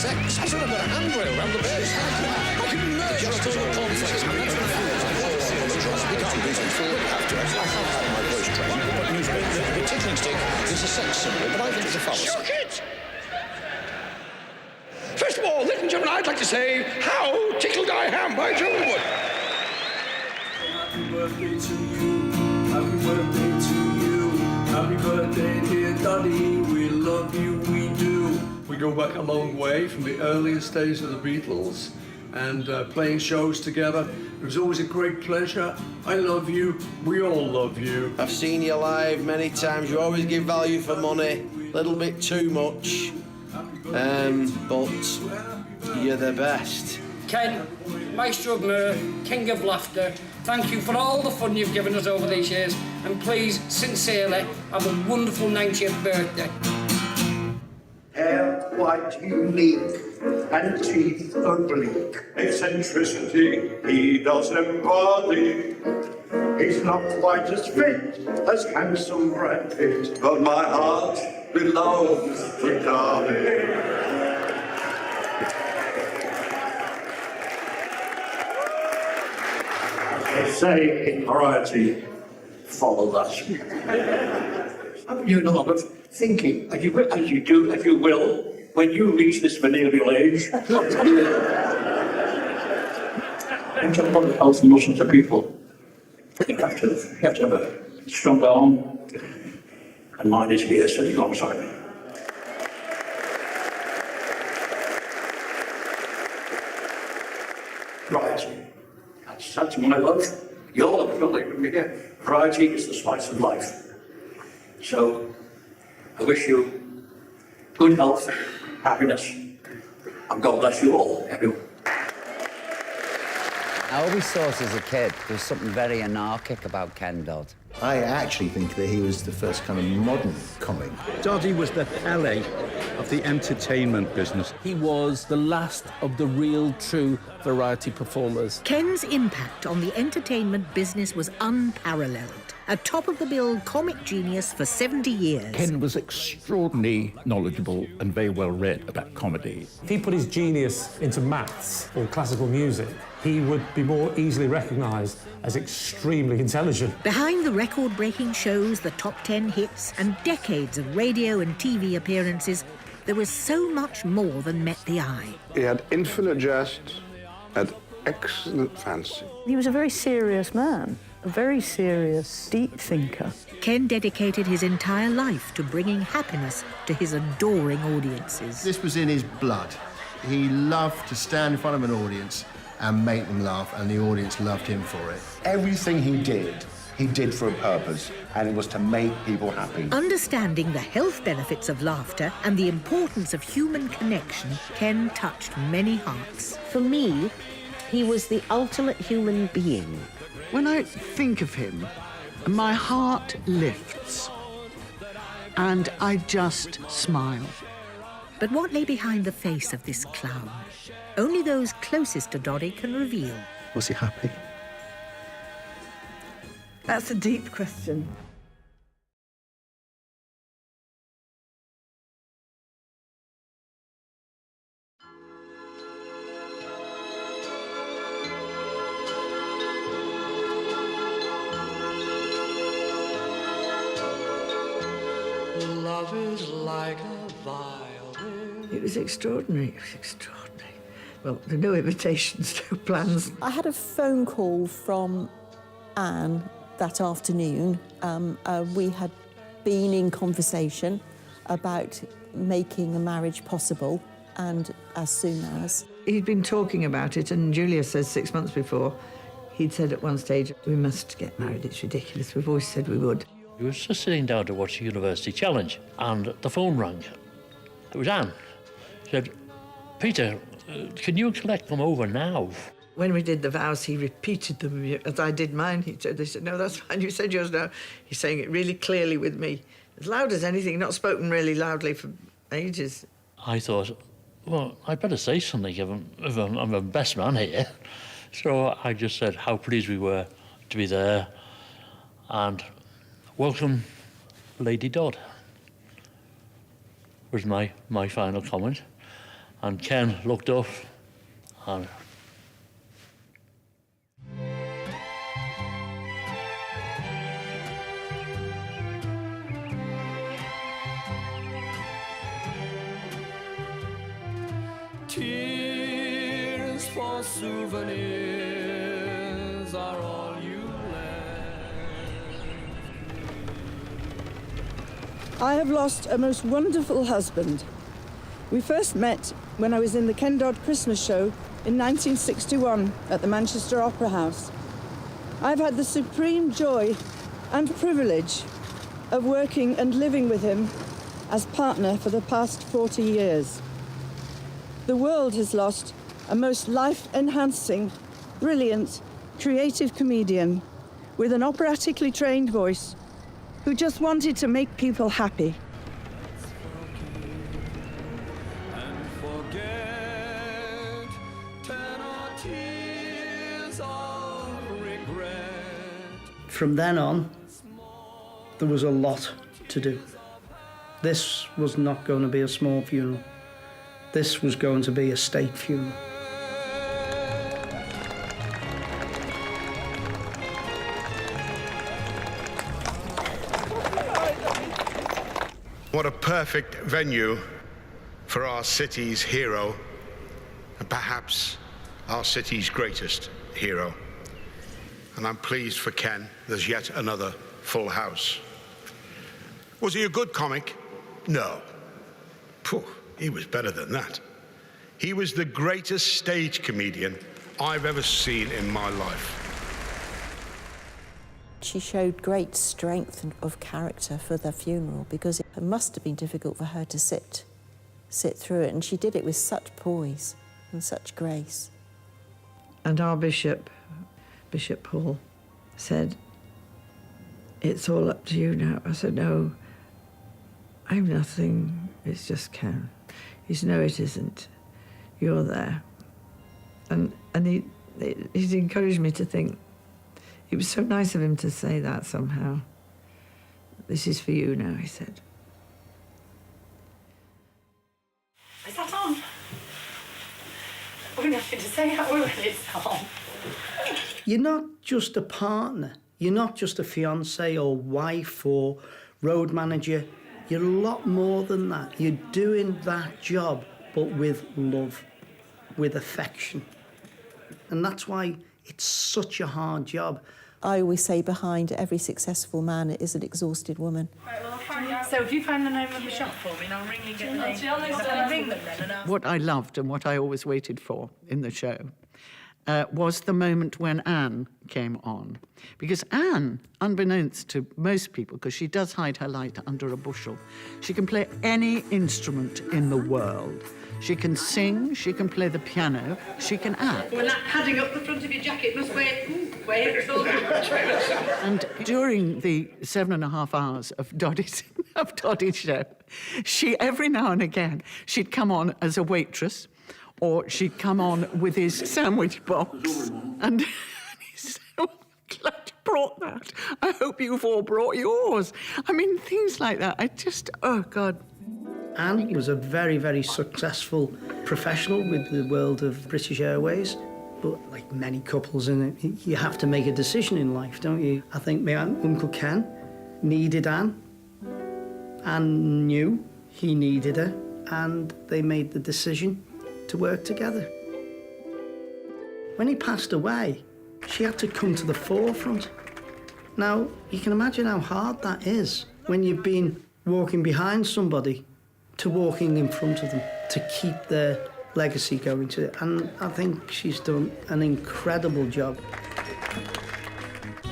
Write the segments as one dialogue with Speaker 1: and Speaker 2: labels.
Speaker 1: sex. I should have got a handrail around the base. I can murder just all the cornflakes. We can't do something. We have to. I have had my voice trained, but the tickling stick is a sex symbol, but I think it's a fallacy. Shook it! First of all, ladies and gentlemen, I'd like to say, how tickled I am by Joe Wood.
Speaker 2: Happy birthday to you, happy birthday to you, happy birthday dear Daddy, we love you, we do. We go back a long way from the earliest days of the Beatles and playing shows together. It was always a great pleasure. I love you, we all love you.
Speaker 3: I've seen you live many times, you always give value for money, a little bit too much, but you're the best.
Speaker 4: Ken, Maestro of Mirth, King of Laughter, thank you for all the fun you've given us over these years, and please, sincerely, have a wonderful 90th birthday.
Speaker 5: Hair quite unique and teeth oblique. Eccentricity he does embody. He's not quite as fit as handsome Brad Pitt, but my heart belongs to Darby. They say in variety, follow that. Haven't you not of thinking, as you will, when you reach this venereal age? And to public health and listen to people. You have to have a strong arm, and mine is here sitting alongside me. Variety. That's my love. Your love, here. Variety is the spice of life. So, I wish you good health, happiness, and God bless you all, everyone.
Speaker 6: I always thought as a kid there was something very anarchic about Ken Dodd.
Speaker 7: I actually think that he was the first kind of modern comic.
Speaker 8: Doddy was the Pele of the entertainment business.
Speaker 9: He was the last of the real, true variety performers.
Speaker 10: Ken's impact on the entertainment business was unparalleled. A top-of-the-bill comic genius for 70 years.
Speaker 8: Ken was extraordinarily knowledgeable and very well read about comedy.
Speaker 11: If he put his genius into maths or classical music, he would be more easily recognised as extremely intelligent.
Speaker 10: Behind the record-breaking shows, the top 10 hits, and decades of radio and TV appearances, there was so much more than met the eye.
Speaker 12: He had infinite jest, had excellent fancy.
Speaker 13: He was a very serious man, a very serious, deep thinker.
Speaker 10: Ken dedicated his entire life to bringing happiness to his adoring audiences.
Speaker 7: This was in his blood. He loved to stand in front of an audience and make them laugh, and the audience loved him for it.
Speaker 14: Everything he did for a purpose, and it was to make people happy.
Speaker 10: Understanding the health benefits of laughter and the importance of human connection, Ken touched many hearts.
Speaker 15: For me, he was the ultimate human being.
Speaker 16: When I think of him, my heart lifts, and I just smile.
Speaker 10: But what lay behind the face of this clown? Only those closest to Doddy can reveal.
Speaker 12: Was he happy?
Speaker 13: That's a deep question.
Speaker 2: Love is like a violin.
Speaker 13: It was extraordinary. It was extraordinary. Well, there were no invitations, no plans.
Speaker 17: I had a phone call from Anne that afternoon. We had been in conversation about making a marriage possible, and as soon as.
Speaker 13: He'd been talking about it, and Julia says 6 months before, he'd said at one stage, we must get married, it's ridiculous. We've always said we would.
Speaker 18: We were just sitting down to watch the University Challenge, and the phone rang. It was Anne. She said, Peter, can you and Colette come over now?
Speaker 13: When we did the vows, he repeated them as I did mine. They said, no, that's fine, you said yours now. He's saying it really clearly with me, as loud as anything, not spoken really loudly for ages.
Speaker 18: I thought, well, I'd better say something if I'm the best man here. So I just said how pleased we were to be there, and welcome, Lady Dodd, was my final comment. And Ken looked up and
Speaker 2: Tears for souvenirs are all you
Speaker 19: I have lost a most wonderful husband. We first met when I was in the Ken Dodd Christmas show in 1961 at the Manchester Opera House. I've had the supreme joy and privilege of working and living with him as partner for the past 40 years. The world has lost a most life-enhancing, brilliant, creative comedian with an operatically trained voice who just wanted to make people happy.
Speaker 20: From then on, there was a lot to do. This was not going to be a small funeral. This was going to be a state funeral.
Speaker 12: What a perfect venue for our city's hero, and perhaps our city's greatest hero. And I'm pleased for Ken, there's yet another full house. Was he a good comic? No. Phew, he was better than that. He was the greatest stage comedian I've ever seen in my life.
Speaker 17: She showed great strength of character for the funeral because it must have been difficult for her to sit through it, and she did it with such poise and such grace.
Speaker 13: And our Bishop Paul, said, "It's all up to you now." I said, "No, I'm nothing. It's just Ken." He said, "No, it isn't. You're there." And he's encouraged me to think, it was so nice of him to say that somehow. "This is for you now," he said.
Speaker 21: Is that on? We're nothing to say, are we, when it's on?
Speaker 20: You're not just a partner. You're not just a fiancé or wife or road manager. You're a lot more than that. You're doing that job, but with love, with affection. And that's why it's such a hard job.
Speaker 17: I always say behind every successful man is an exhausted woman.
Speaker 21: Right, well, I'll find out. So if you find the name of the shop for me, and I'll ring and get the name. I'll ring them then and ask.
Speaker 16: What I loved and what I always waited for in the show was the moment when Anne came on. Because Anne, unbeknownst to most people, because she does hide her light under a bushel, she can play any instrument in the world. She can sing, she can play the piano, she can act.
Speaker 21: When that padding up the front of your jacket must weigh it's all
Speaker 16: And during the 7.5 hours of Dodd's show, she, every now and again, she'd come on as a waitress, or she'd come on with his sandwich box. And he said, "Oh, I'm glad you brought that. I hope you've all brought yours." I mean, things like that. I just, oh, God.
Speaker 20: Anne was a very, very successful professional with the world of British Airways. But like many couples in it, you have to make a decision in life, don't you? I think my Uncle Ken needed Anne. Anne knew he needed her, and they made the decision to work together. When he passed away, she had to come to the forefront. Now, you can imagine how hard that is when you've been walking behind somebody to walking in front of them, to keep their legacy going to it. And I think she's done an incredible job.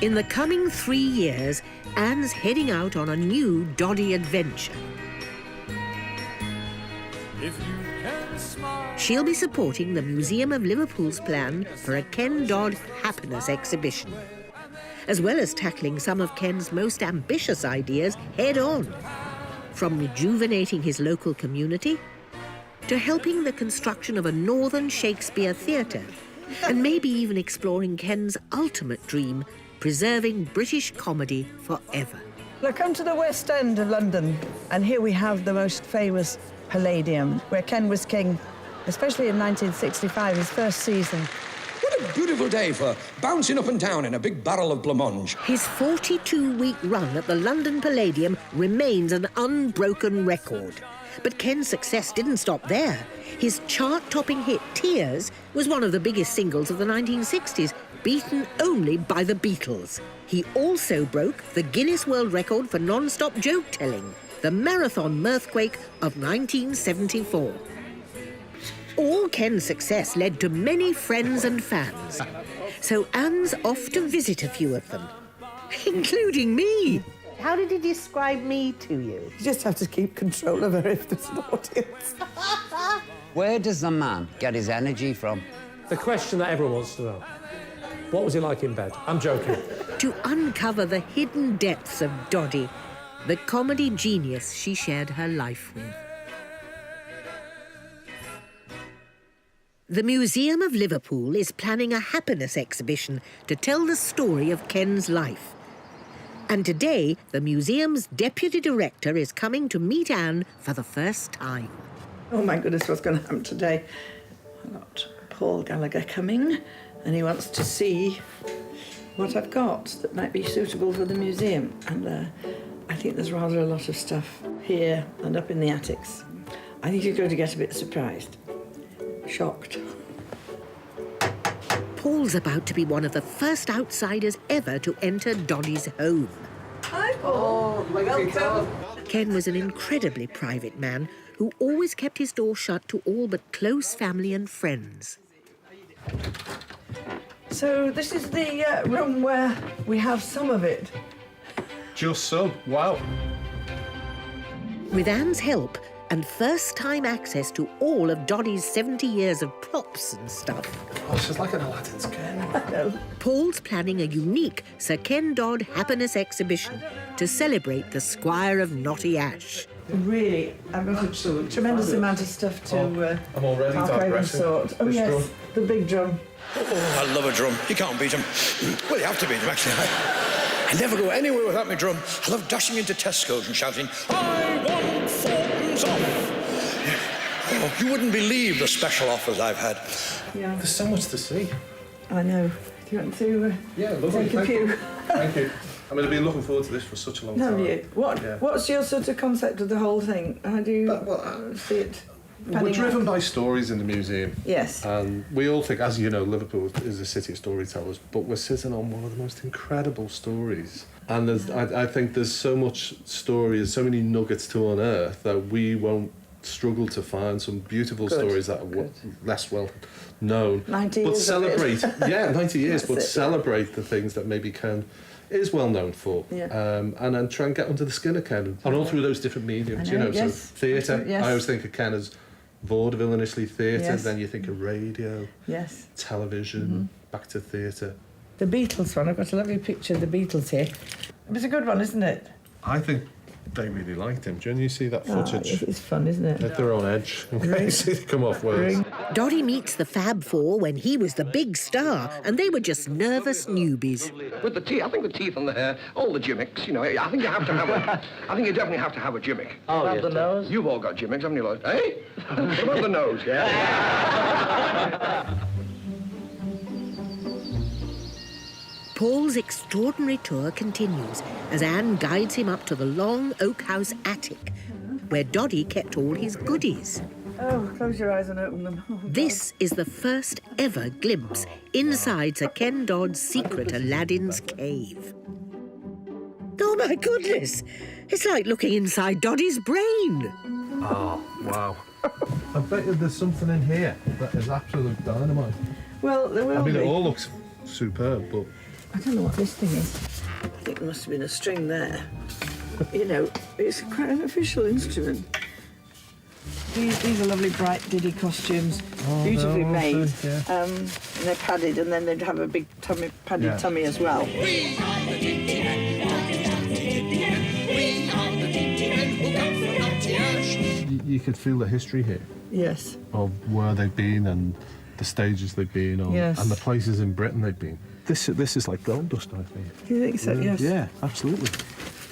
Speaker 10: In the coming 3 years, Anne's heading out on a new Doddy adventure. She'll be supporting the Museum of Liverpool's plan for a Ken Dodd happiness exhibition, as well as tackling some of Ken's most ambitious ideas head-on, from rejuvenating his local community to helping the construction of a northern Shakespeare theatre, and maybe even exploring Ken's ultimate dream, preserving British comedy forever.
Speaker 19: Look, come to the West End of London, and here we have the most famous Palladium, where Ken was king especially in 1965, his first season.
Speaker 1: What a beautiful day for bouncing up and down in a big barrel of blancmange.
Speaker 10: His 42-week run at the London Palladium remains an unbroken record. But Ken's success didn't stop there. His chart-topping hit, Tears, was one of the biggest singles of the 1960s, beaten only by the Beatles. He also broke the Guinness World Record for non-stop joke-telling, the Marathon Mirthquake of 1974. All Ken's success led to many friends and fans. So Anne's off to visit a few of them, including me.
Speaker 15: How did he describe me to you?
Speaker 13: You just have to keep control of her if there's an audience.
Speaker 6: Where does the man get his energy from?
Speaker 11: The question that everyone wants to know. What was he like in bed? I'm joking.
Speaker 10: To uncover the hidden depths of Doddy, the comedy genius she shared her life with. The Museum of Liverpool is planning a happiness exhibition to tell the story of Ken's life. And today, the museum's deputy director is coming to meet Anne for the first time.
Speaker 13: Oh, my goodness, what's going to happen today? I've got Paul Gallagher coming, and he wants to see what I've got that might be suitable for the museum. And I think there's rather a lot of stuff here and up in the attics. I think you're going to get a bit surprised. Shocked.
Speaker 10: Paul's about to be one of the first outsiders ever to enter Doddy's home.
Speaker 13: Hi, Paul. Welcome.
Speaker 10: Ken was an incredibly private man who always kept his door shut to all but close family and friends.
Speaker 13: So this is the room where we have some of it.
Speaker 2: Just so. Wow.
Speaker 10: With Anne's help and first-time access to all of Doddy's 70 years of props and stuff.
Speaker 2: Oh, this is like an Aladdin's Ken.
Speaker 13: I know.
Speaker 10: Paul's planning a unique Sir Ken Dodd happiness exhibition to celebrate the Squire of Knotty Ash.
Speaker 13: Really, I've got a tremendous amount of stuff to
Speaker 2: I'm already
Speaker 13: archive and
Speaker 2: digressing.
Speaker 13: sort. Oh,
Speaker 2: This
Speaker 13: yes,
Speaker 2: drum.
Speaker 13: the big drum.
Speaker 1: Oh, I love a drum. You can't beat them. Well, you have to beat them, actually. I never go anywhere without my drum. I love dashing into Tesco's and shouting, I want Fortons off. Oh, you wouldn't believe the special offers I've had.
Speaker 13: Yeah.
Speaker 2: There's so much to see.
Speaker 13: I know. Do you want to
Speaker 2: lovely.
Speaker 13: take a few?
Speaker 2: Thank you. I mean, I've been looking forward to this for such a long time.
Speaker 13: Have you? What's your sort of concept of the whole thing? How do you see it?
Speaker 2: We're driven by stories in the museum.
Speaker 13: Yes.
Speaker 2: And we all think, as you know, Liverpool is a city of storytellers, but we're sitting on one of the most incredible stories. And I think there's so much story, there's so many nuggets to unearth that we won't struggle to find some beautiful stories that are less well known.
Speaker 13: 90
Speaker 2: but
Speaker 13: years
Speaker 2: celebrate,
Speaker 13: of it.
Speaker 2: yeah, 90 years,
Speaker 13: That's
Speaker 2: but
Speaker 13: it.
Speaker 2: celebrate the things that maybe Ken is well known for, and then try and get under the skin of Ken, and all through those different mediums,
Speaker 13: I know,
Speaker 2: so
Speaker 13: yes.
Speaker 2: theatre.
Speaker 13: Yes.
Speaker 2: I always think of Ken as vaudeville initially, theatre,
Speaker 13: Yes.
Speaker 2: then you think of radio,
Speaker 13: Yes.
Speaker 2: television, back to theatre.
Speaker 13: The Beatles one. I've got a lovely picture of the Beatles here. It was a good one, isn't it?
Speaker 2: I think they really liked him. Do you see that footage?
Speaker 13: It's fun, isn't it?
Speaker 2: At their own edge. See they come off words.
Speaker 10: Doddy meets the Fab Four when he was the big star, and they were just nervous newbies.
Speaker 1: With the teeth, I think the teeth and the hair, all the gimmicks, you know, I think you have to have I think you definitely have to have a gimmick.
Speaker 21: Oh, yes. The nose?
Speaker 1: You've all got gimmicks, haven't you, Lloyd? Eh? What about the nose, yeah?
Speaker 10: Paul's extraordinary tour continues as Anne guides him up to the long oak house attic, where Doddy kept all his goodies.
Speaker 13: Oh, close your eyes and open them. Oh,
Speaker 10: This is the first ever glimpse inside Sir Ken Dodd's secret Aladdin's cave. Oh my goodness! It's like looking inside Doddy's brain.
Speaker 2: Oh, wow. I bet you there's something in here that is absolute dynamite.
Speaker 13: Well, there will be.
Speaker 2: It all looks superb, but
Speaker 13: I don't know what this thing is. I think there must have been a string there. You know, it's quite an official instrument. These are lovely bright Diddy costumes, beautifully made. And they're padded, and then they'd have a big padded tummy as well.
Speaker 1: We are the Tinty Men, we are the Tinty Men who come from Knotty Ash.
Speaker 2: you could feel the history here
Speaker 13: Yes.
Speaker 2: of where they've been and the stages they've been on,
Speaker 13: Yes.
Speaker 2: and the places in Britain they've been. This is like gold dust, I think.
Speaker 13: Do you think so? Yes.
Speaker 2: Yeah, absolutely.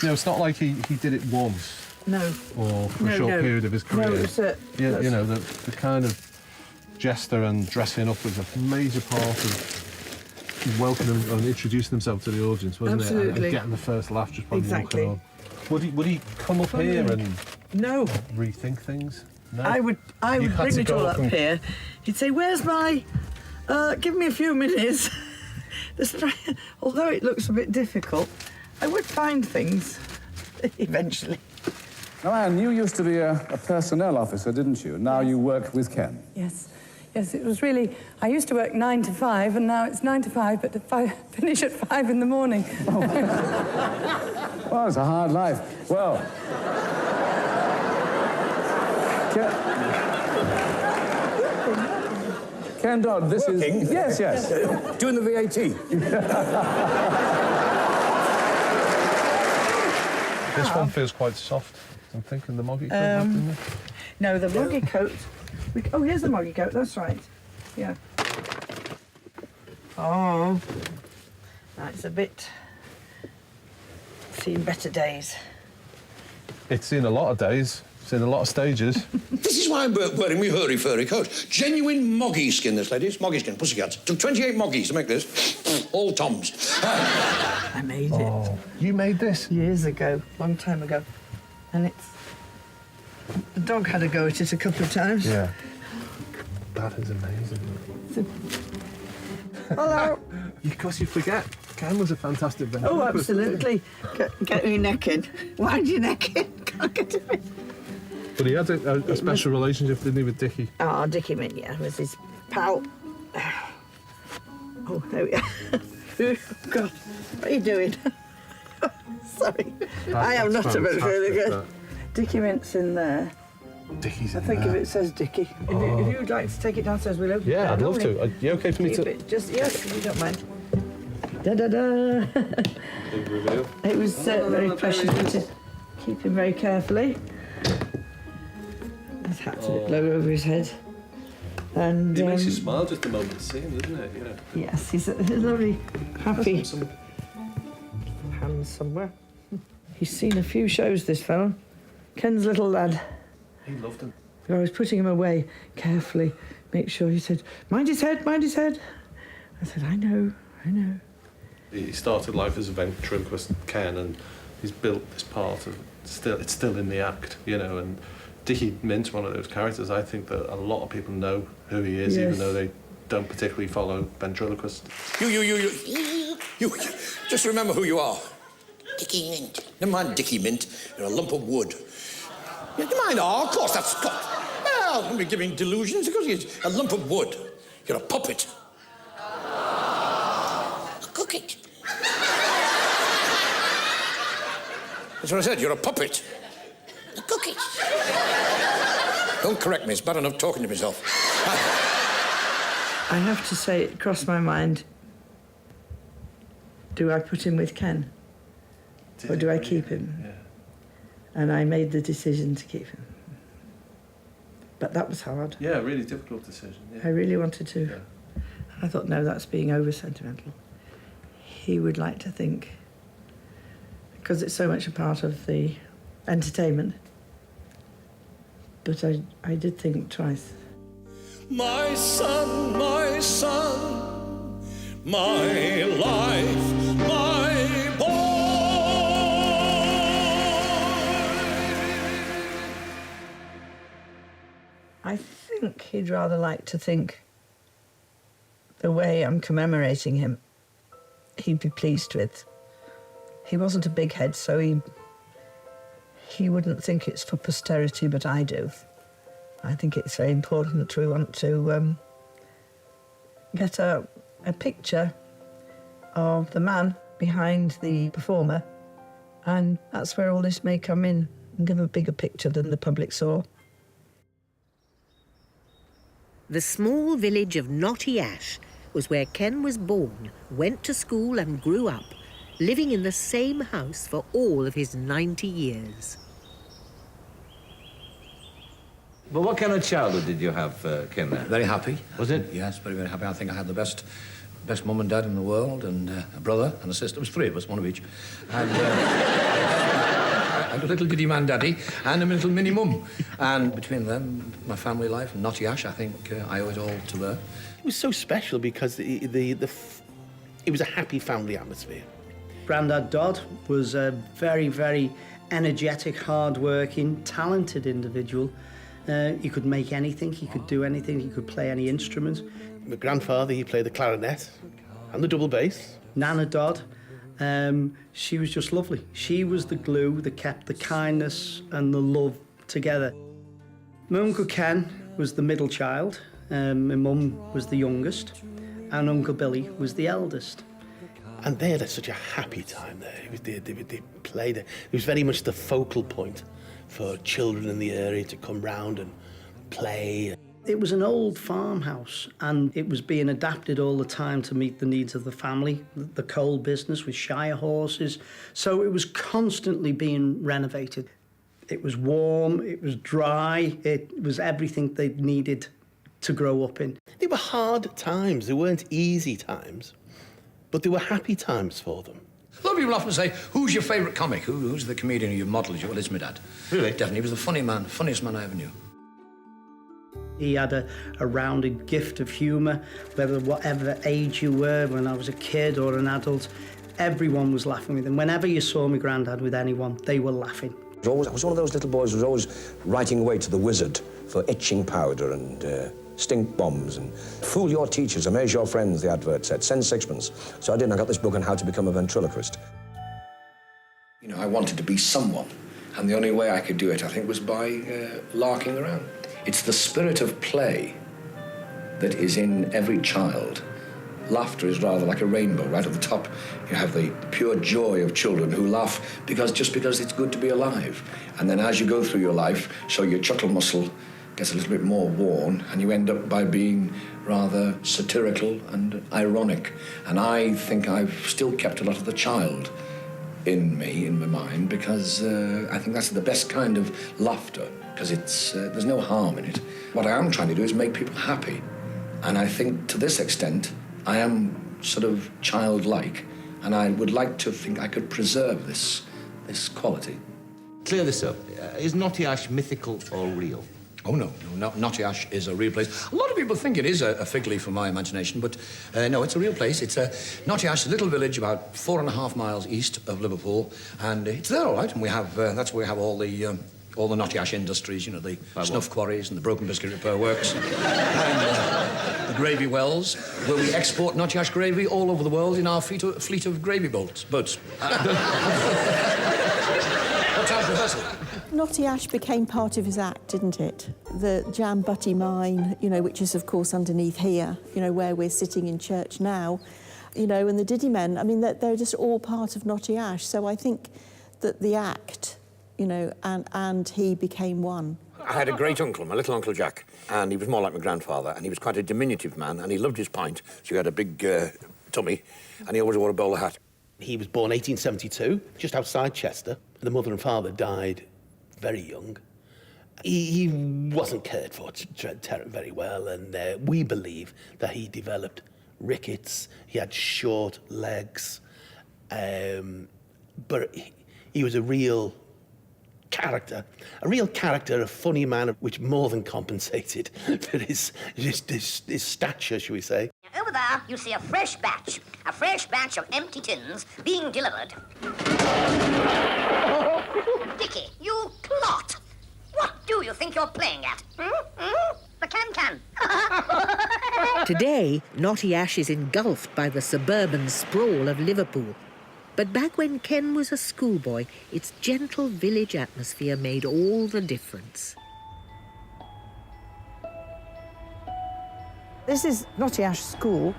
Speaker 2: You know, it's not like he did it once
Speaker 13: No.
Speaker 2: or for a short period of his career.
Speaker 13: No, it's
Speaker 2: you know, the kind of
Speaker 3: jester and dressing up was a major part of welcoming and introducing himself to the audience, wasn't it? And getting the first laugh just by walking on. Would he come up here and rethink things? No.
Speaker 13: I would bring it all up here. He'd say, "Where's my? Give me a few minutes." Although it looks a bit difficult, I would find things eventually.
Speaker 22: Now, Anne, you used to be a personnel officer, didn't you? Now you work with Ken.
Speaker 21: Yes. Yes, it was really... I used to work 9 to 5, and now it's 9 to 5, but finish at 5 in the morning.
Speaker 22: Oh. Well, it's a hard life. Well... Ken Dodd, this
Speaker 1: Working?
Speaker 22: is... Yes, yes.
Speaker 1: Doing the VAT.
Speaker 3: This one feels quite soft. I'm thinking the moggy coat.
Speaker 13: No, the moggy coat. Oh, here's the moggy coat. That's right. Yeah. Oh, that's a bit. Seen better days.
Speaker 3: It's seen a lot of days. Seen a lot of stages.
Speaker 1: This is why I'm wearing my hurry-furry coat. Genuine moggy skin, this, ladies. Moggy skin, pussycats. Took 28 moggies to make this. All Toms.
Speaker 13: I made it.
Speaker 3: You made this?
Speaker 13: Years ago, long time ago. And it's... The dog had a go at it a couple of times.
Speaker 3: Yeah. That is amazing.
Speaker 13: Hello.
Speaker 3: Of course you forget. Ken was a fantastic ventriloquist.
Speaker 13: Oh, absolutely. Get your neck in. Wind your neck in. Can't get it in.
Speaker 3: But he had a special relationship, didn't he, with Dickie?
Speaker 13: Oh, Dickie Mint, yeah, was his pal. Oh, there we are. Oh, God, what are you doing? Sorry. I am not a bit really good. Dickie Mint's in there.
Speaker 3: Dickie's in
Speaker 13: I think
Speaker 3: there.
Speaker 13: if it says Dickie. If you'd like to take it downstairs, we'll open it.
Speaker 3: Yeah, I'd love to. Are you OK for me to...
Speaker 13: Just, yes, if you don't mind. Da-da-da.
Speaker 3: Big reveal.
Speaker 13: It was very precious to keep him very carefully. His hat's a bit low over his head. And
Speaker 3: It makes you smile just a moment to see him, doesn't it? You know.
Speaker 13: yes, he's a lovely, happy hand somewhere. He's seen a few shows, this fellow. Ken's little lad.
Speaker 3: He loved him.
Speaker 13: I was putting him away carefully, make sure. He said, "Mind his head, mind his head." I said, I know.
Speaker 3: He started life as a ventriloquist, Ken, and he's built this part of... It's still in the act, you know, and Dickie Mint's one of those characters. I think that a lot of people know who he is, even though they don't particularly follow ventriloquists.
Speaker 1: You. Just remember who you are. Dickie Mint. Never mind Dickie Mint. You're a lump of wood. Never mind, of course, that's... Well, I'm not giving delusions, because you're a lump of wood. You're a puppet. A cookie. That's what I said, you're a puppet. A cookie. Don't correct me, it's bad enough talking to myself.
Speaker 13: I have to say, it crossed my mind, do I put him with Ken? Or do I keep him?
Speaker 3: Yeah.
Speaker 13: And I made the decision to keep him. But that was hard.
Speaker 3: Yeah, really difficult decision. Yeah.
Speaker 13: I really wanted to.
Speaker 3: Yeah.
Speaker 13: I thought, no, that's being over-sentimental. He would like to think, because it's so much a part of the entertainment. But I did think twice.
Speaker 1: My son, my life, my boy.
Speaker 13: I think he'd rather like to think the way I'm commemorating him, he'd be pleased with. He wasn't a big head, so he wouldn't think it's for posterity, but I do. I think it's very important that we want to get a picture of the man behind the performer, and that's where all this may come in and give a bigger picture than the public saw.
Speaker 10: The small village of Knotty Ash was where Ken was born, went to school and grew up, living in the same house for all of his 90 years.
Speaker 23: But what kind of childhood did you have, Ken?
Speaker 24: Very happy.
Speaker 23: Was it?
Speaker 24: Yes, very, very happy. I think I had the best mum and dad in the world, and a brother and a sister. It was three of us, one of each. And had a little giddy man daddy and a little mini mum. And between them, my family life, and Naughty Ash, I think I owe it all to her.
Speaker 4: It was so special because it was a happy family atmosphere.
Speaker 20: Grandad Dodd was a very, very energetic, hard-working, talented individual. He could make anything, he could do anything, he could play any instrument.
Speaker 4: My grandfather, he played the clarinet and the double bass.
Speaker 20: Nana Dodd, she was just lovely. She was the glue that kept the kindness and the love together. My Uncle Ken was the middle child, my mum was the youngest, and Uncle Billy was the eldest.
Speaker 4: And they had such a happy time there. They played it. It was very much the focal point for children in the area to come round and play.
Speaker 20: It was an old farmhouse, and it was being adapted all the time to meet the needs of the family, the coal business with shire horses. So it was constantly being renovated. It was warm, it was dry, it was everything they needed to grow up in.
Speaker 4: They were hard times. They weren't easy times, but they were happy times for them.
Speaker 24: A lot of people often say, who's your favourite comic? Who's the comedian who you model? Well, it's my dad. Really? Definitely. He was the funniest man I ever knew.
Speaker 20: He had a rounded gift of humour, whatever age you were, when I was a kid or an adult, everyone was laughing with him. Whenever you saw my granddad with anyone, they were laughing.
Speaker 5: I was one of those little boys who was always writing away to the wizard for itching powder and stink bombs and fool your teachers, amaze your friends, the advert said, send sixpence. So I got this book on how to become a ventriloquist.
Speaker 23: You know, I wanted to be someone, and the only way I could do it, I think, was by larking around. It's the spirit of play that is in every child. Laughter is rather like a rainbow. Right at the top, you have the pure joy of children who laugh just because it's good to be alive. And then as you go through your life, so your chuckle muscle gets a little bit more worn, and you end up by being rather satirical and ironic. And I think I've still kept a lot of the child in me, in my mind, because I think that's the best kind of laughter, because there's no harm in it. What I am trying to do is make people happy. And I think to this extent, I am sort of childlike, and I would like to think I could preserve this quality. Clear this up. Is Naughty Ash mythical or real? Oh, no. Naughty Ash is a real place. A lot of people think it is a fig leaf from my imagination, but no, it's a real place. It's Naughty Ash, a little village about 4.5 miles east of Liverpool, and it's there, all right, and we have, that's where we have all the Naughty Ash industries, you know, the snuff quarries and the broken biscuit repair works, and the gravy wells, where we export Naughty Ash gravy all over the world in our fleet of gravy boats. What time's rehearsal?
Speaker 17: Naughty Ash became part of his act, didn't it? The Jam Butty mine, you know, which is, of course, underneath here, you know, where we're sitting in church now, you know, and the Diddy Men, I mean, they're just all part of Naughty Ash. So I think that the act, you know, and he became one.
Speaker 24: I had a great uncle, my little Uncle Jack, and he was more like my grandfather, and he was quite a diminutive man, and he loved his pint, so he had a big tummy, and he always wore a bowler hat.
Speaker 4: He was born 1872, just outside Chester. The mother and father died very young. He wasn't cared for very well, and we believe that he developed rickets. He had short legs, but he was a real character, a funny man, which more than compensated for his stature, shall we say.
Speaker 8: Over there, you see a fresh batch of empty tins being delivered. Dickie, you clot! What do you think you're playing at? The can-can.
Speaker 10: Today, Naughty Ash is engulfed by the suburban sprawl of Liverpool. But back when Ken was a schoolboy, its gentle village atmosphere made all the difference.
Speaker 21: This is Naughty Ash School.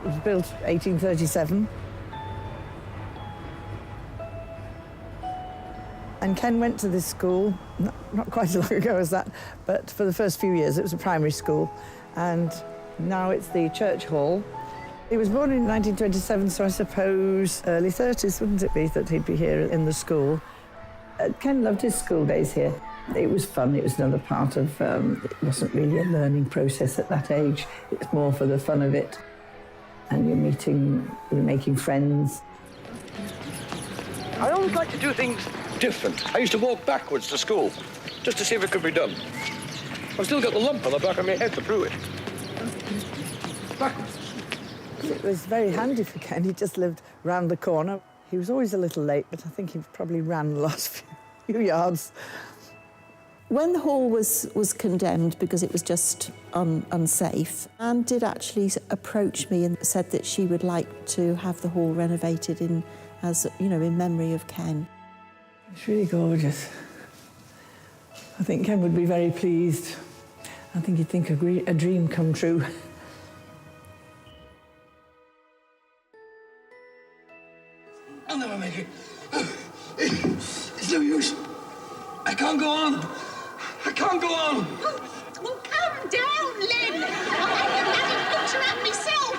Speaker 21: It was built 1837. And Ken went to this school, not quite as long ago as that, but for the first few years it was a primary school. And now it's the church hall. He was born in 1927, so I suppose early 30s, wouldn't it be, that he'd be here in the school. Ken loved his school days here. It was fun. It was another part of, it wasn't really a learning process at that age. It was more for the fun of it. And you're making friends.
Speaker 9: I always like to do things
Speaker 1: different. I used to walk backwards to school, just to see if it could be done. I've still got the lump on the back of my head to prove it. Backwards.
Speaker 21: It was very handy for Ken. He just lived round the corner. He was always a little late, but I think he probably ran the last few yards.
Speaker 17: When the hall was condemned because it was just unsafe, Anne did actually approach me and said that she would like to have the hall renovated in memory of Ken.
Speaker 21: It's really gorgeous. I think Ken would be very pleased. I think he'd think a dream come true.
Speaker 1: I'll never make it. It's no use. I can't go on. I can't go on.
Speaker 15: Well, calm down, Len. I had a picture at myself.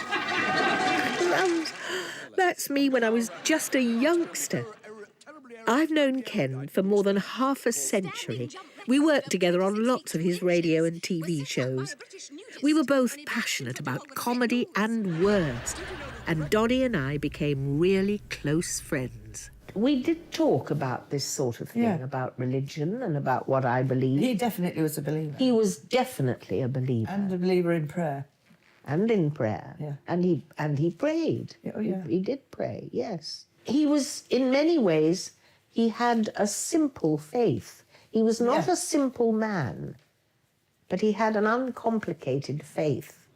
Speaker 10: That's me when I was just a youngster. I've known Ken for more than half a century. We worked together on lots of his radio and TV shows. We were both passionate about comedy and words, and Doddy and I became really close friends.
Speaker 15: We did talk about this sort of thing, about religion and about what I believe.
Speaker 21: He definitely was a believer.
Speaker 15: He was definitely a believer.
Speaker 21: And a believer in prayer.
Speaker 15: And in prayer.
Speaker 21: Yeah.
Speaker 15: And he prayed.
Speaker 21: Oh, yeah.
Speaker 15: He did pray, yes. He was, in many ways, he had a simple faith. He was not a simple man, but he had an uncomplicated faith.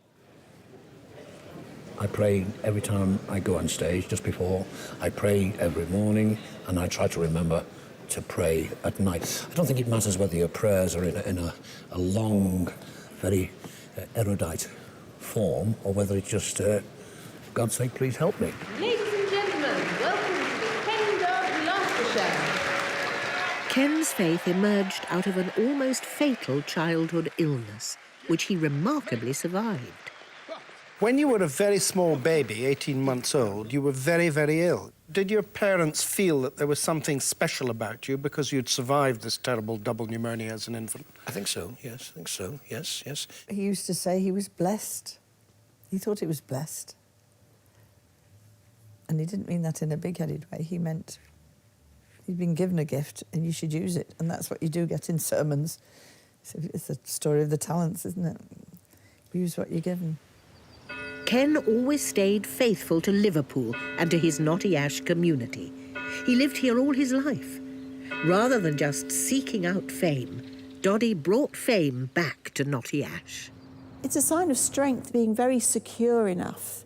Speaker 23: I pray every time I go on stage, just before. I pray every morning, and I try to remember to pray at night. I don't think it matters whether your prayers are in a long, very erudite form, or whether it's just, for God's sake, please help me.
Speaker 15: Ladies and gentlemen, welcome to the Ken Dodd Laughter Show.
Speaker 10: Ken's faith emerged out of an almost fatal childhood illness, which he remarkably survived.
Speaker 7: When you were a very small baby, 18 months old, you were very, very ill. Did your parents feel that there was something special about you because you'd survived this terrible double pneumonia as an infant?
Speaker 23: I think so, yes, I think so, yes, yes.
Speaker 21: He used to say he was blessed. He thought he was blessed. And he didn't mean that in a big-headed way. He meant he'd been given a gift and you should use it. And that's what you do get in sermons. It's a story of the talents, isn't it? Use what you're given.
Speaker 10: Ken always stayed faithful to Liverpool and to his Knotty Ash community. He lived here all his life. Rather than just seeking out fame, Doddy brought fame back to Knotty Ash.
Speaker 17: It's a sign of strength being very secure enough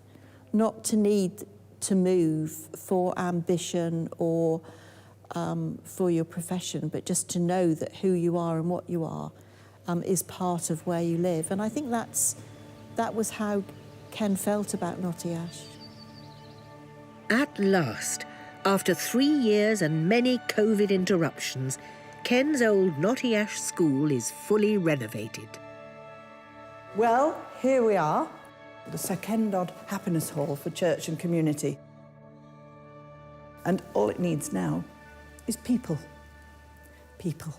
Speaker 17: not to need to move for ambition or for your profession, but just to know that who you are and what you are is part of where you live. And I think that was how Ken felt about Knotty Ash.
Speaker 10: At last, after 3 years and many COVID interruptions, Ken's old Knotty Ash school is fully renovated.
Speaker 21: Well, here we are, the Sir Ken Dodd Happiness Hall for church and community. And all it needs now is people. People.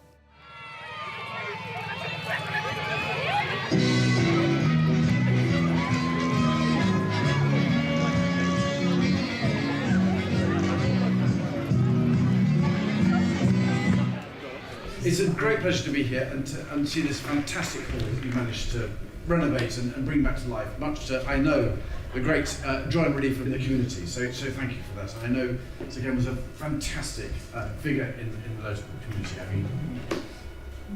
Speaker 9: It's a great pleasure to be here and see this fantastic hall that you managed to renovate and bring back to life, much to, I know, the great joy and relief of the community. So thank you for that. I know Sir Ken was a fantastic figure in the local community. I mean,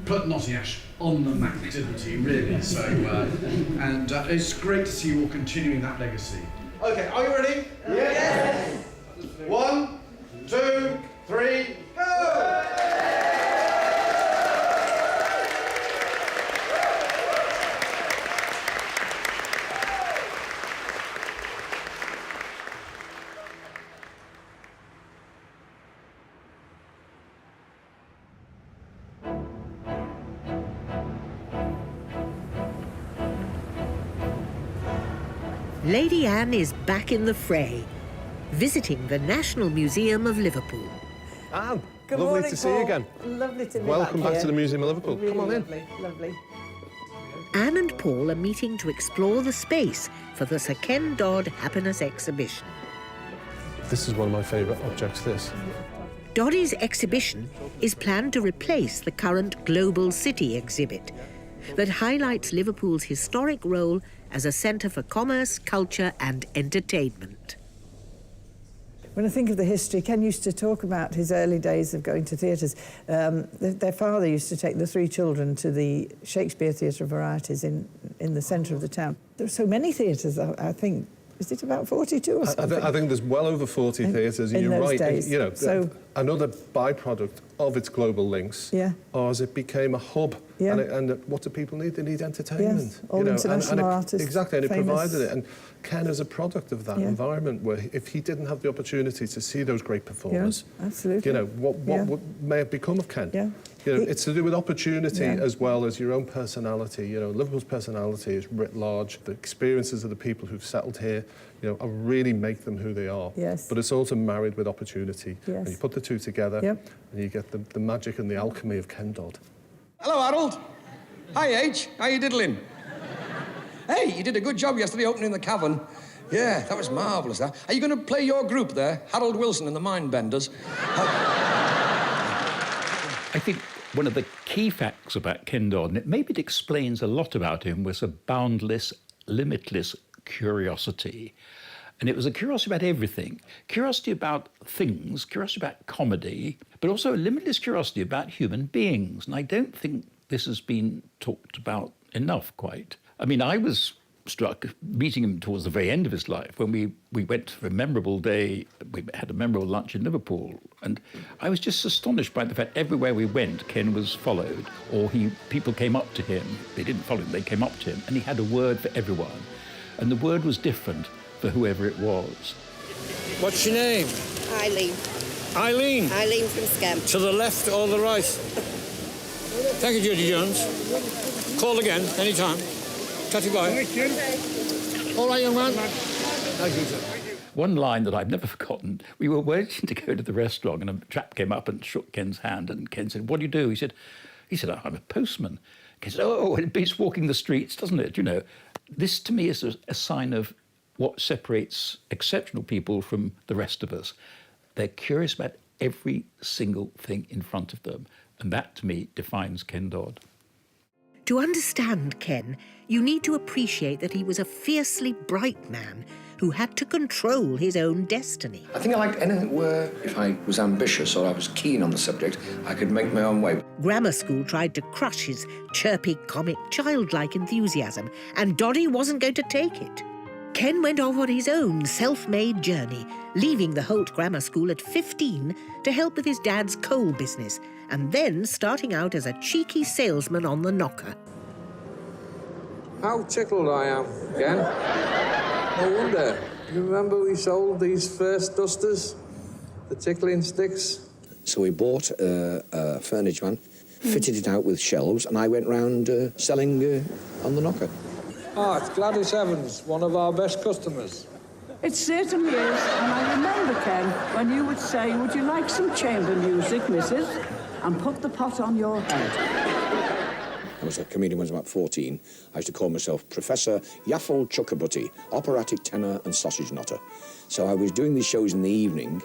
Speaker 9: put Knotty Ash on the map, didn't he, really? So, and it's great to see you all continuing that legacy. Okay, are you ready? Yes! 1, 2, 3, go!
Speaker 10: Lady Anne is back in the fray, visiting the National Museum of Liverpool.
Speaker 3: Anne,
Speaker 21: Good
Speaker 3: lovely
Speaker 21: morning,
Speaker 3: to see you
Speaker 21: Paul.
Speaker 3: again.
Speaker 21: Lovely to be
Speaker 3: Welcome back
Speaker 21: here.
Speaker 3: to the Museum of Liverpool.
Speaker 21: Really
Speaker 3: Come on in.
Speaker 21: lovely, lovely.
Speaker 10: Anne and Paul are meeting to explore the space for the Sir Ken Dodd Happiness exhibition.
Speaker 3: This is one of my favourite objects, this.
Speaker 10: Dodd's exhibition is planned to replace the current Global City exhibit that highlights Liverpool's historic role as a centre for commerce, culture and entertainment.
Speaker 21: When I think of the history, Ken used to talk about his early days of going to theatres. Their father used to take the three children to the Shakespeare Theatre of Varieties in the centre of the town. There are so many theatres, I think. Is it about 42 or something?
Speaker 3: I think there's well over 40 theatres, and
Speaker 21: in
Speaker 3: you're
Speaker 21: those
Speaker 3: right.
Speaker 21: days.
Speaker 3: You know,
Speaker 21: So-
Speaker 3: another byproduct of its global links, as it became a hub.
Speaker 21: Yeah.
Speaker 3: And what do people need? They need entertainment.
Speaker 21: Yes, all international artists.
Speaker 3: Exactly, and
Speaker 21: famous.
Speaker 3: it provided it. And Ken is a product of that
Speaker 21: Yeah.
Speaker 3: environment where if he didn't have the opportunity to see those great performers,
Speaker 21: absolutely.
Speaker 3: you know, what may have become of Ken?
Speaker 21: Yeah.
Speaker 3: You know, it's to do with opportunity
Speaker 21: Yeah.
Speaker 3: as well as your own personality. You know, Liverpool's personality is writ large. The experiences of the people who've settled here, you know, are really make them who they are.
Speaker 21: Yes.
Speaker 3: But it's also married with opportunity.
Speaker 21: Yes.
Speaker 3: And you put the two together,
Speaker 21: Yep.
Speaker 3: and you get the magic and the alchemy of Ken Dodd.
Speaker 12: Hello, Harold. Hi, H. How you diddling? Hey, you did a good job yesterday opening the cavern. Yeah, that was marvellous, that. Are you going to play your group there? Harold Wilson and the Mindbenders?
Speaker 14: I think one of the key facts about Ken Dodd, and maybe it explains a lot about him, was a boundless, limitless curiosity. And it was a curiosity about everything. Curiosity about things, curiosity about comedy, but also a limitless curiosity about human beings. And I don't think this has been talked about enough, quite. I mean, I was struck meeting him towards the very end of his life when we went for a memorable day. We had a memorable lunch in Liverpool, and I was just astonished by the fact everywhere we went, Ken was followed, or people came up to him. They didn't follow him, they came up to him, and he had a word for everyone. And the word was different for whoever it was.
Speaker 16: What's your name?
Speaker 18: Eileen.
Speaker 16: Eileen?
Speaker 18: Eileen from Scam.
Speaker 16: To the left or the right? Thank you, Judy Jones. Call again, anytime. Catch you bye. All right, young man. Thank you, sir.
Speaker 14: One line that I've never forgotten, we were waiting to go to the restaurant and a chap came up and shook Ken's hand, and Ken said, "What do you do?" He said, "I'm a postman." Ken said, "Oh, it beats walking the streets, doesn't it?" You know, this to me is a sign of what separates exceptional people from the rest of us. They're curious about every single thing in front of them, and that to me defines Ken Dodd.
Speaker 10: To understand Ken, you need to appreciate that he was a fiercely bright man who had to control his own destiny.
Speaker 23: I think I liked anything where, if I was ambitious or I was keen on the subject, I could make my own way.
Speaker 10: Grammar school tried to crush his chirpy, comic, childlike enthusiasm, and Doddy wasn't going to take it. Ken went off on his own self-made journey, leaving the Holt Grammar School at 15 to help with his dad's coal business, and then starting out as a cheeky salesman on the knocker.
Speaker 22: How tickled I am, Ken. No wonder. You remember we sold these first dusters? The tickling sticks?
Speaker 5: So we bought a furniture van, fitted it out with shelves, and I went round selling on the knocker.
Speaker 22: Ah, it's Gladys Evans, one of our best customers.
Speaker 25: It certainly is, and I remember, Ken, when you would say, "Would you like some chamber music, missus?" and put the pot on your head.
Speaker 5: I was a comedian when I was about 14. I used to call myself Professor Yaffle Chuckabutty, operatic tenor and sausage knotter. So I was doing these shows in the evening,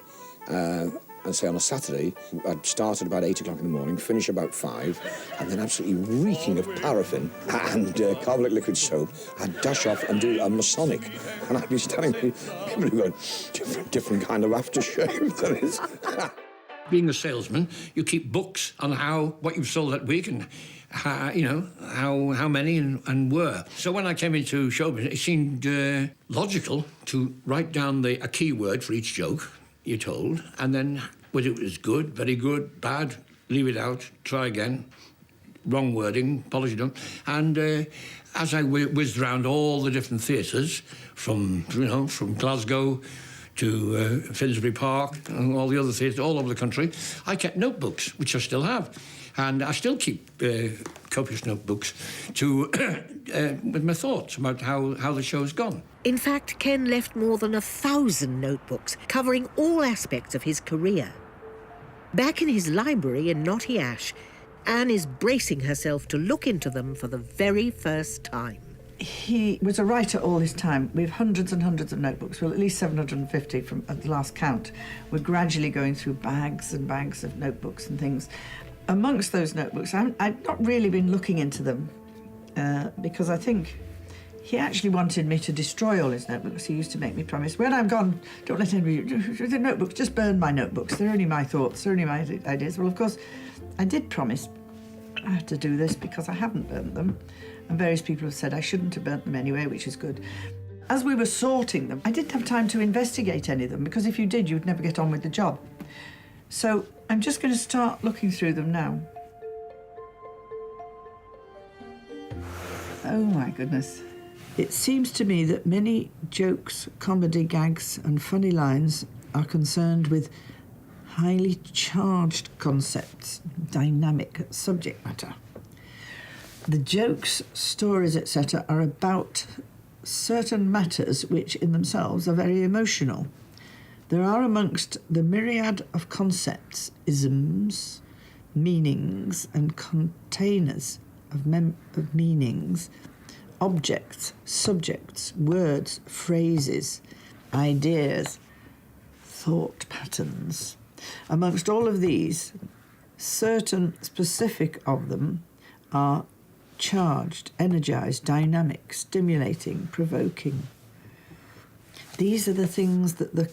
Speaker 5: and say on a Saturday, I'd start at about 8 o'clock in the morning, finish about 5, and then absolutely reeking of paraffin and carbolic liquid soap, I'd dash off and do a Masonic. And I'd be standing there, people were going, different kind of aftershave, that is.
Speaker 24: Being a salesman, you keep books on what you've sold that week and how many and were. So when I came into show business, it seemed logical to write down a keyword for each joke you told, and then whether it was good, very good, bad, leave it out, try again, wrong wording, polish it up. And as I whizzed around all the different theatres, from Glasgow to Finsbury Park and all the other theatres all over the country, I kept notebooks, which I still have. And I still keep copious notebooks with my thoughts about how the show's gone.
Speaker 10: In fact, Ken left more than 1,000 notebooks covering all aspects of his career. Back in his library in Knotty Ash, Anne is bracing herself to look into them for the very first time.
Speaker 21: He was a writer all his time. We have hundreds and hundreds of notebooks, well, at least 750 at the last count. We're gradually going through bags and bags of notebooks and things. Amongst those notebooks, I've not really been looking into them because I think he actually wanted me to destroy all his notebooks. He used to make me promise, when I'm gone, don't let anybody, the notebooks, just burn my notebooks. They're only my thoughts, they're only my ideas. Well, of course, I did promise I had to do this because I haven't burnt them. And various people have said I shouldn't have burnt them anyway, which is good. As we were sorting them, I didn't have time to investigate any of them, because if you did, you'd never get on with the job. So I'm just going to start looking through them now. Oh, my goodness. It seems to me that many jokes, comedy gags and funny lines are concerned with highly charged concepts, dynamic subject matter. The jokes, stories, etc. are about certain matters which in themselves are very emotional. There are amongst the myriad of concepts, isms, meanings and containers of meanings, objects, subjects, words, phrases, ideas, thought patterns. Amongst all of these, certain specific of them are charged, energized, dynamic, stimulating, provoking. These are the things that the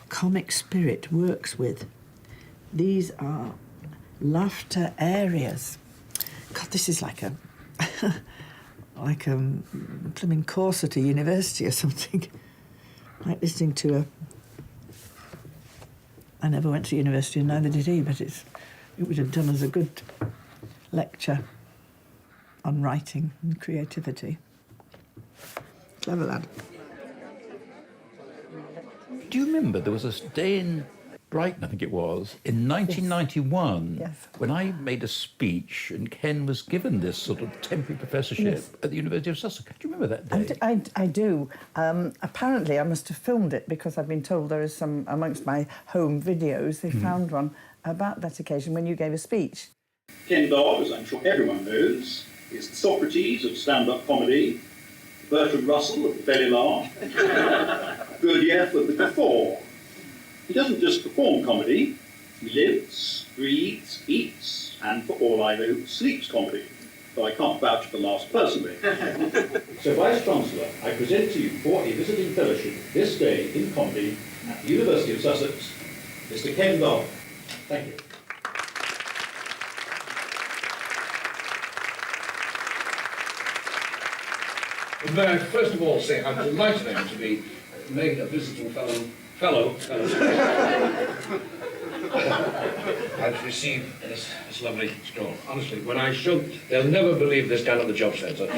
Speaker 21: comic spirit works with. These are laughter areas. God, this is like a like a blooming course at a university or something. Like listening to a... I never went to university and neither did he, but it would have done as a good lecture on writing and creativity. Clever lad.
Speaker 14: Do you remember there was a day in Brighton, I think it was, in 1991,
Speaker 21: Yes.
Speaker 14: when I made a speech and Ken was given this sort of temporary professorship
Speaker 21: Yes.
Speaker 14: at the University of Sussex. Do you remember that day?
Speaker 21: I do. Apparently, I must have filmed it because I've been told there is some, amongst my home videos, they found one about that occasion when you gave a speech.
Speaker 2: Ken Dodd, as I'm sure everyone knows, is the Socrates of stand-up comedy, Bertrand Russell of the belly laugh, Gurdjieff of the guffaw. He doesn't just perform comedy, he lives, breathes, eats, and for all I know, sleeps comedy, though I can't vouch for the last personally. So, Vice-Chancellor, I present to you for a visiting fellowship this day in comedy at the University of Sussex, Mr. Ken Dodd. Thank you.
Speaker 22: May I first of all say how delighted I am to be made a visiting fellow and to receive this lovely stall. Honestly, when I show, they'll never believe this down at the job centre.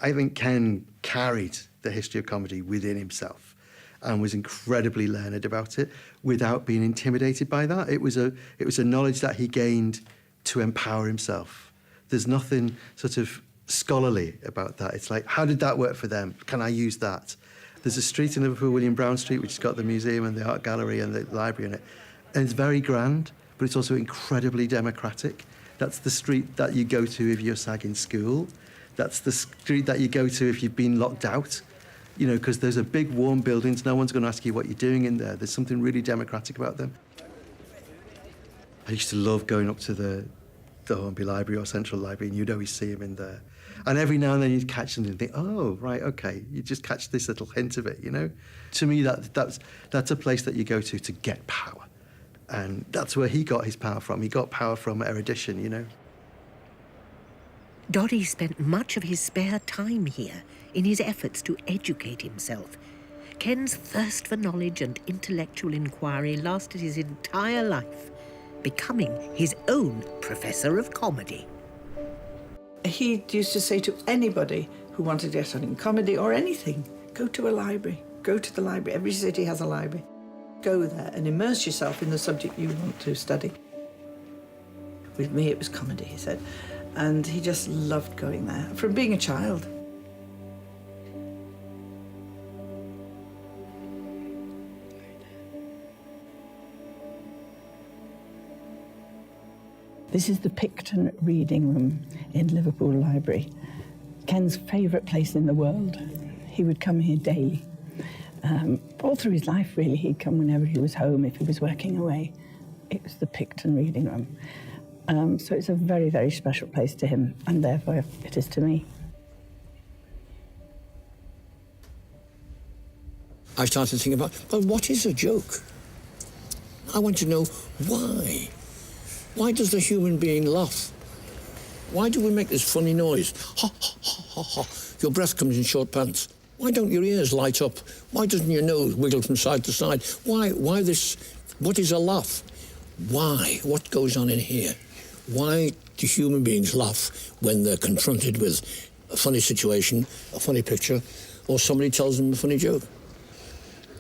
Speaker 6: I think Ken carried the history of comedy within himself and was incredibly learned about it without being intimidated by that. It was a knowledge that he gained to empower himself. There's nothing sort of scholarly about that. It's like, how did that work for them? Can I use that? There's a street in Liverpool, William Brown Street, which has got the museum and the art gallery and the library in it. And it's very grand, but it's also incredibly democratic. That's the street that you go to if you're sagging school. That's the street that you go to if you've been locked out. You know, because those are big, warm buildings. No one's going to ask you what you're doing in there. There's something really democratic about them. I used to love going up to the Hornby Library or Central Library, and you'd always see him in there. And every now and then you'd catch them and think, oh, right, OK. You just catch this little hint of it, you know? To me, that's a place that you go to get power. And that's where he got his power from. He got power from erudition, you know?
Speaker 10: Doddy spent much of his spare time here in his efforts to educate himself. Ken's thirst for knowledge and intellectual inquiry lasted his entire life, becoming his own professor of comedy.
Speaker 21: He used to say to anybody who wanted to get on in comedy or anything, go to a library, go to the library. Every city has a library. Go there and immerse yourself in the subject you want to study. With me, it was comedy, he said. And he just loved going there, from being a child.
Speaker 25: This is the Picton reading room.
Speaker 21: in Liverpool Library. Ken's favourite place in the world. He would come here daily. All through his life, really, he'd come whenever he was home, if he was working away. It was the Picton reading room. So it's a very, very special place to him, and therefore it is to me.
Speaker 24: I started thinking about, well, what is a joke? I want to know why. Why does the human being laugh? Why do we make this funny noise? Ha, ha, ha, ha, ha. Your breath comes in short pants. Why don't your ears light up? Why doesn't your nose wiggle from side to side? Why this? What is a laugh? Why? What goes on in here? Why do human beings laugh when they're confronted with a funny situation, a funny picture, or somebody tells them a funny joke?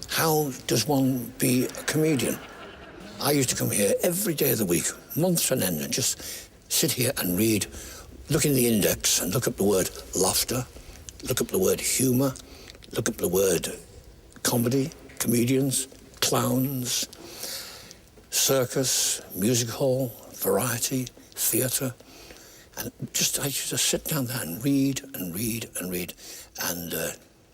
Speaker 24: How does one be a comedian? I used to come here every day of the week, months on end, and just sit here and read, look in the index and look up the word laughter, look up the word humour, look up the word comedy, comedians, clowns, circus, music hall, variety, theatre. And I used to sit down there and read and read and read and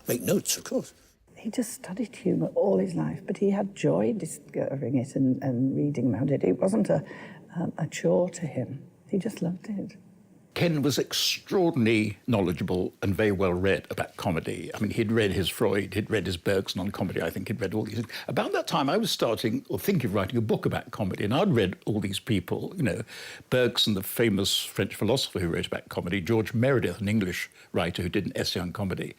Speaker 24: make notes, of course.
Speaker 21: He just studied humour all his life, but he had joy discovering it and reading about it. It wasn't a chore to him. He just loved it.
Speaker 14: Ken was extraordinarily knowledgeable and very well read about comedy. I mean, he'd read his Freud, he'd read his Bergson on comedy, I think he'd read all these things. About that time, I was starting or thinking of writing a book about comedy, and I'd read all these people, you know, Bergson, the famous French philosopher who wrote about comedy, George Meredith, an English writer who did an essay on comedy.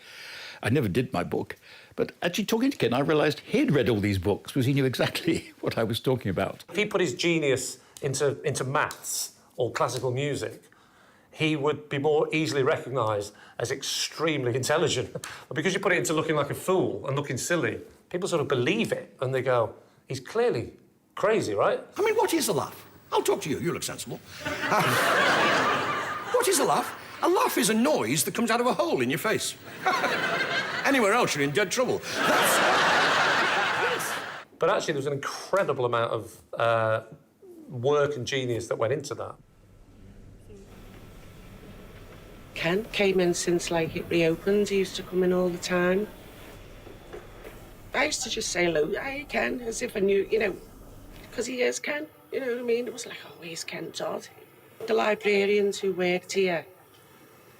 Speaker 14: I never did my book, but actually talking to Ken, I realised he'd read all these books because he knew exactly what I was talking about.
Speaker 11: If he put his genius into maths or classical music, he would be more easily recognised as extremely intelligent. But because you put it into looking like a fool and looking silly, people sort of believe it and they go, he's clearly crazy, right?
Speaker 24: I mean, what is a laugh? I'll talk to you, you look sensible. What is a laugh? A laugh is a noise that comes out of a hole in your face. Anywhere else, you're in dead trouble.
Speaker 11: But actually, there was an incredible amount of work and genius that went into that.
Speaker 13: Ken came in since, like, it reopened. He used to come in all the time. I used to just say hello, hey, Ken, as if I knew, you know, because he is Ken, you know what I mean? It was like, oh, he's Ken Dodd. The librarians who worked here,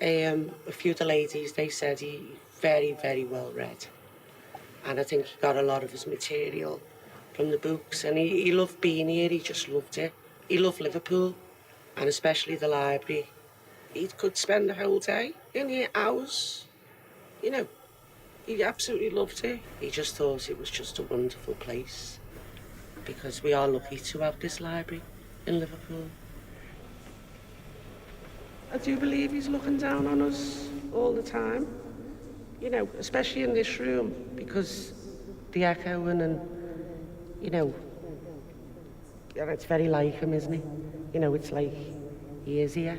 Speaker 13: a few of the ladies, they said he very, very well read. And I think he got a lot of his material from the books, and he loved being here, he just loved it. He loved Liverpool, and especially the library. He could spend the whole day in here, hours. You know, he absolutely loved it. He just thought it was just a wonderful place, because we are lucky to have this library in Liverpool. I do believe he's looking down on us all the time, you know, especially in this room, because the echoing and, you know, it's very like him, isn't he? You know, it's like he is here.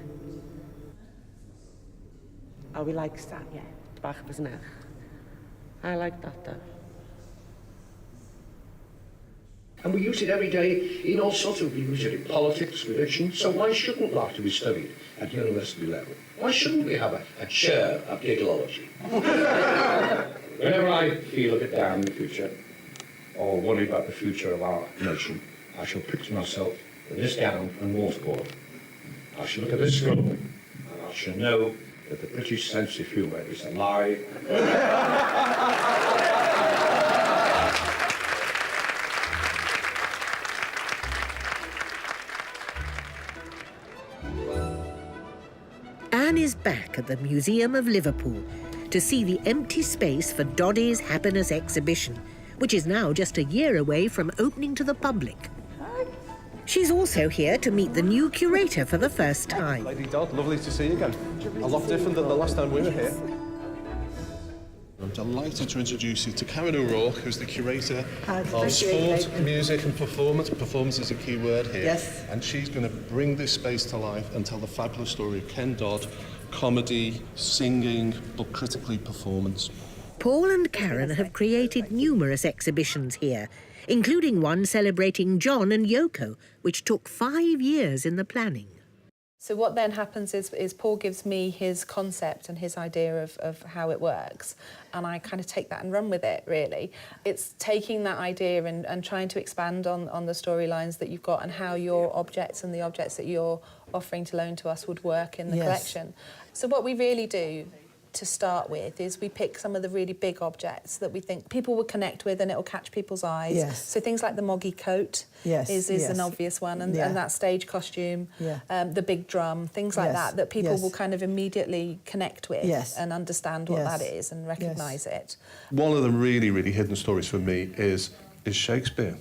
Speaker 13: Oh, he likes that, yeah, the back of his neck. I like that, though.
Speaker 24: And we use it every day in all sorts of, we use it in politics, religion, so why shouldn't laughter be studied at university level? Why shouldn't we have a chair of giggleology?
Speaker 18: Whenever I feel a bit down in the future, or worry about the future of our nation, I shall picture myself in this gown and waterboard. I shall look at this scroll, and I shall know that the British sense of humour is alive.
Speaker 10: Anne is back at the Museum of Liverpool to see the empty space for Dodd's Happiness exhibition, which is now just a year away from opening to the public. She's also here to meet the new curator for the first time.
Speaker 3: Lady Dodd, lovely to see you again. A lot different than the last time we were here. I'm delighted to introduce you to Karen O'Rourke, who's the curator of sport, music and performance. Performance is a key word here.
Speaker 21: Yes.
Speaker 3: And she's going to bring this space to life and tell the fabulous story of Ken Dodd, comedy, singing, but critically performance.
Speaker 10: Paul and Karen have created numerous exhibitions here, including one celebrating John and Yoko, which took 5 years in the planning.
Speaker 1: So what then happens is Paul gives me his concept and his idea of how it works, and I kind of take that and run with it, really. It's taking that idea and trying to expand on the storylines that you've got and how your objects and the objects that you're offering to loan to us would work in the collection. So what we really do to start with is we pick some of the really big objects that we think people will connect with and it'll catch people's eyes.
Speaker 21: Yes.
Speaker 1: So things like the Moggy coat is an obvious one, and that stage costume, the big drum, things like that people will kind of immediately connect with and understand what that is and recognise it.
Speaker 3: One of the really, really hidden stories for me is Shakespeare.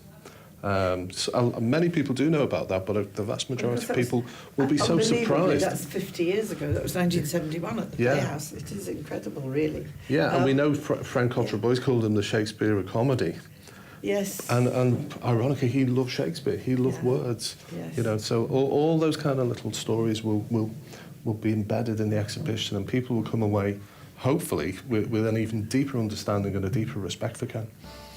Speaker 3: Many people do know about that, but the vast majority of people will be so surprised.
Speaker 21: That's 50 years ago. That was 1971 at the Playhouse. It is incredible, really.
Speaker 3: Yeah, and we know Frank Cottrell Boyce called him the Shakespeare of comedy.
Speaker 21: Yes.
Speaker 3: And ironically, he loved Shakespeare. He loved words.
Speaker 21: Yes.
Speaker 3: You know, so all those kind of little stories will be embedded in the exhibition, and people will come away, hopefully, with an even deeper understanding and a deeper respect for Ken.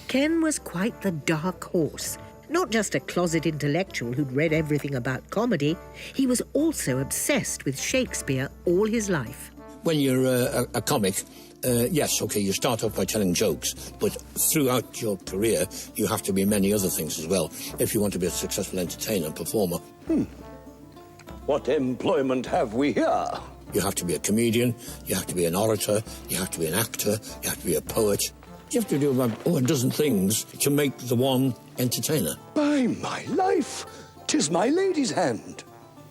Speaker 10: Ken was quite the dark horse. Not just a closet intellectual who'd read everything about comedy, he was also obsessed with Shakespeare all his life.
Speaker 24: When you're a comic, yes, OK, you start off by telling jokes, but throughout your career, you have to be many other things as well, if you want to be a successful entertainer and performer.
Speaker 4: What employment have we here?
Speaker 24: You have to be a comedian, you have to be an orator, you have to be an actor, you have to be a poet. You have to do about a dozen things to make the one entertainer.
Speaker 4: By my life, 'tis my lady's hand.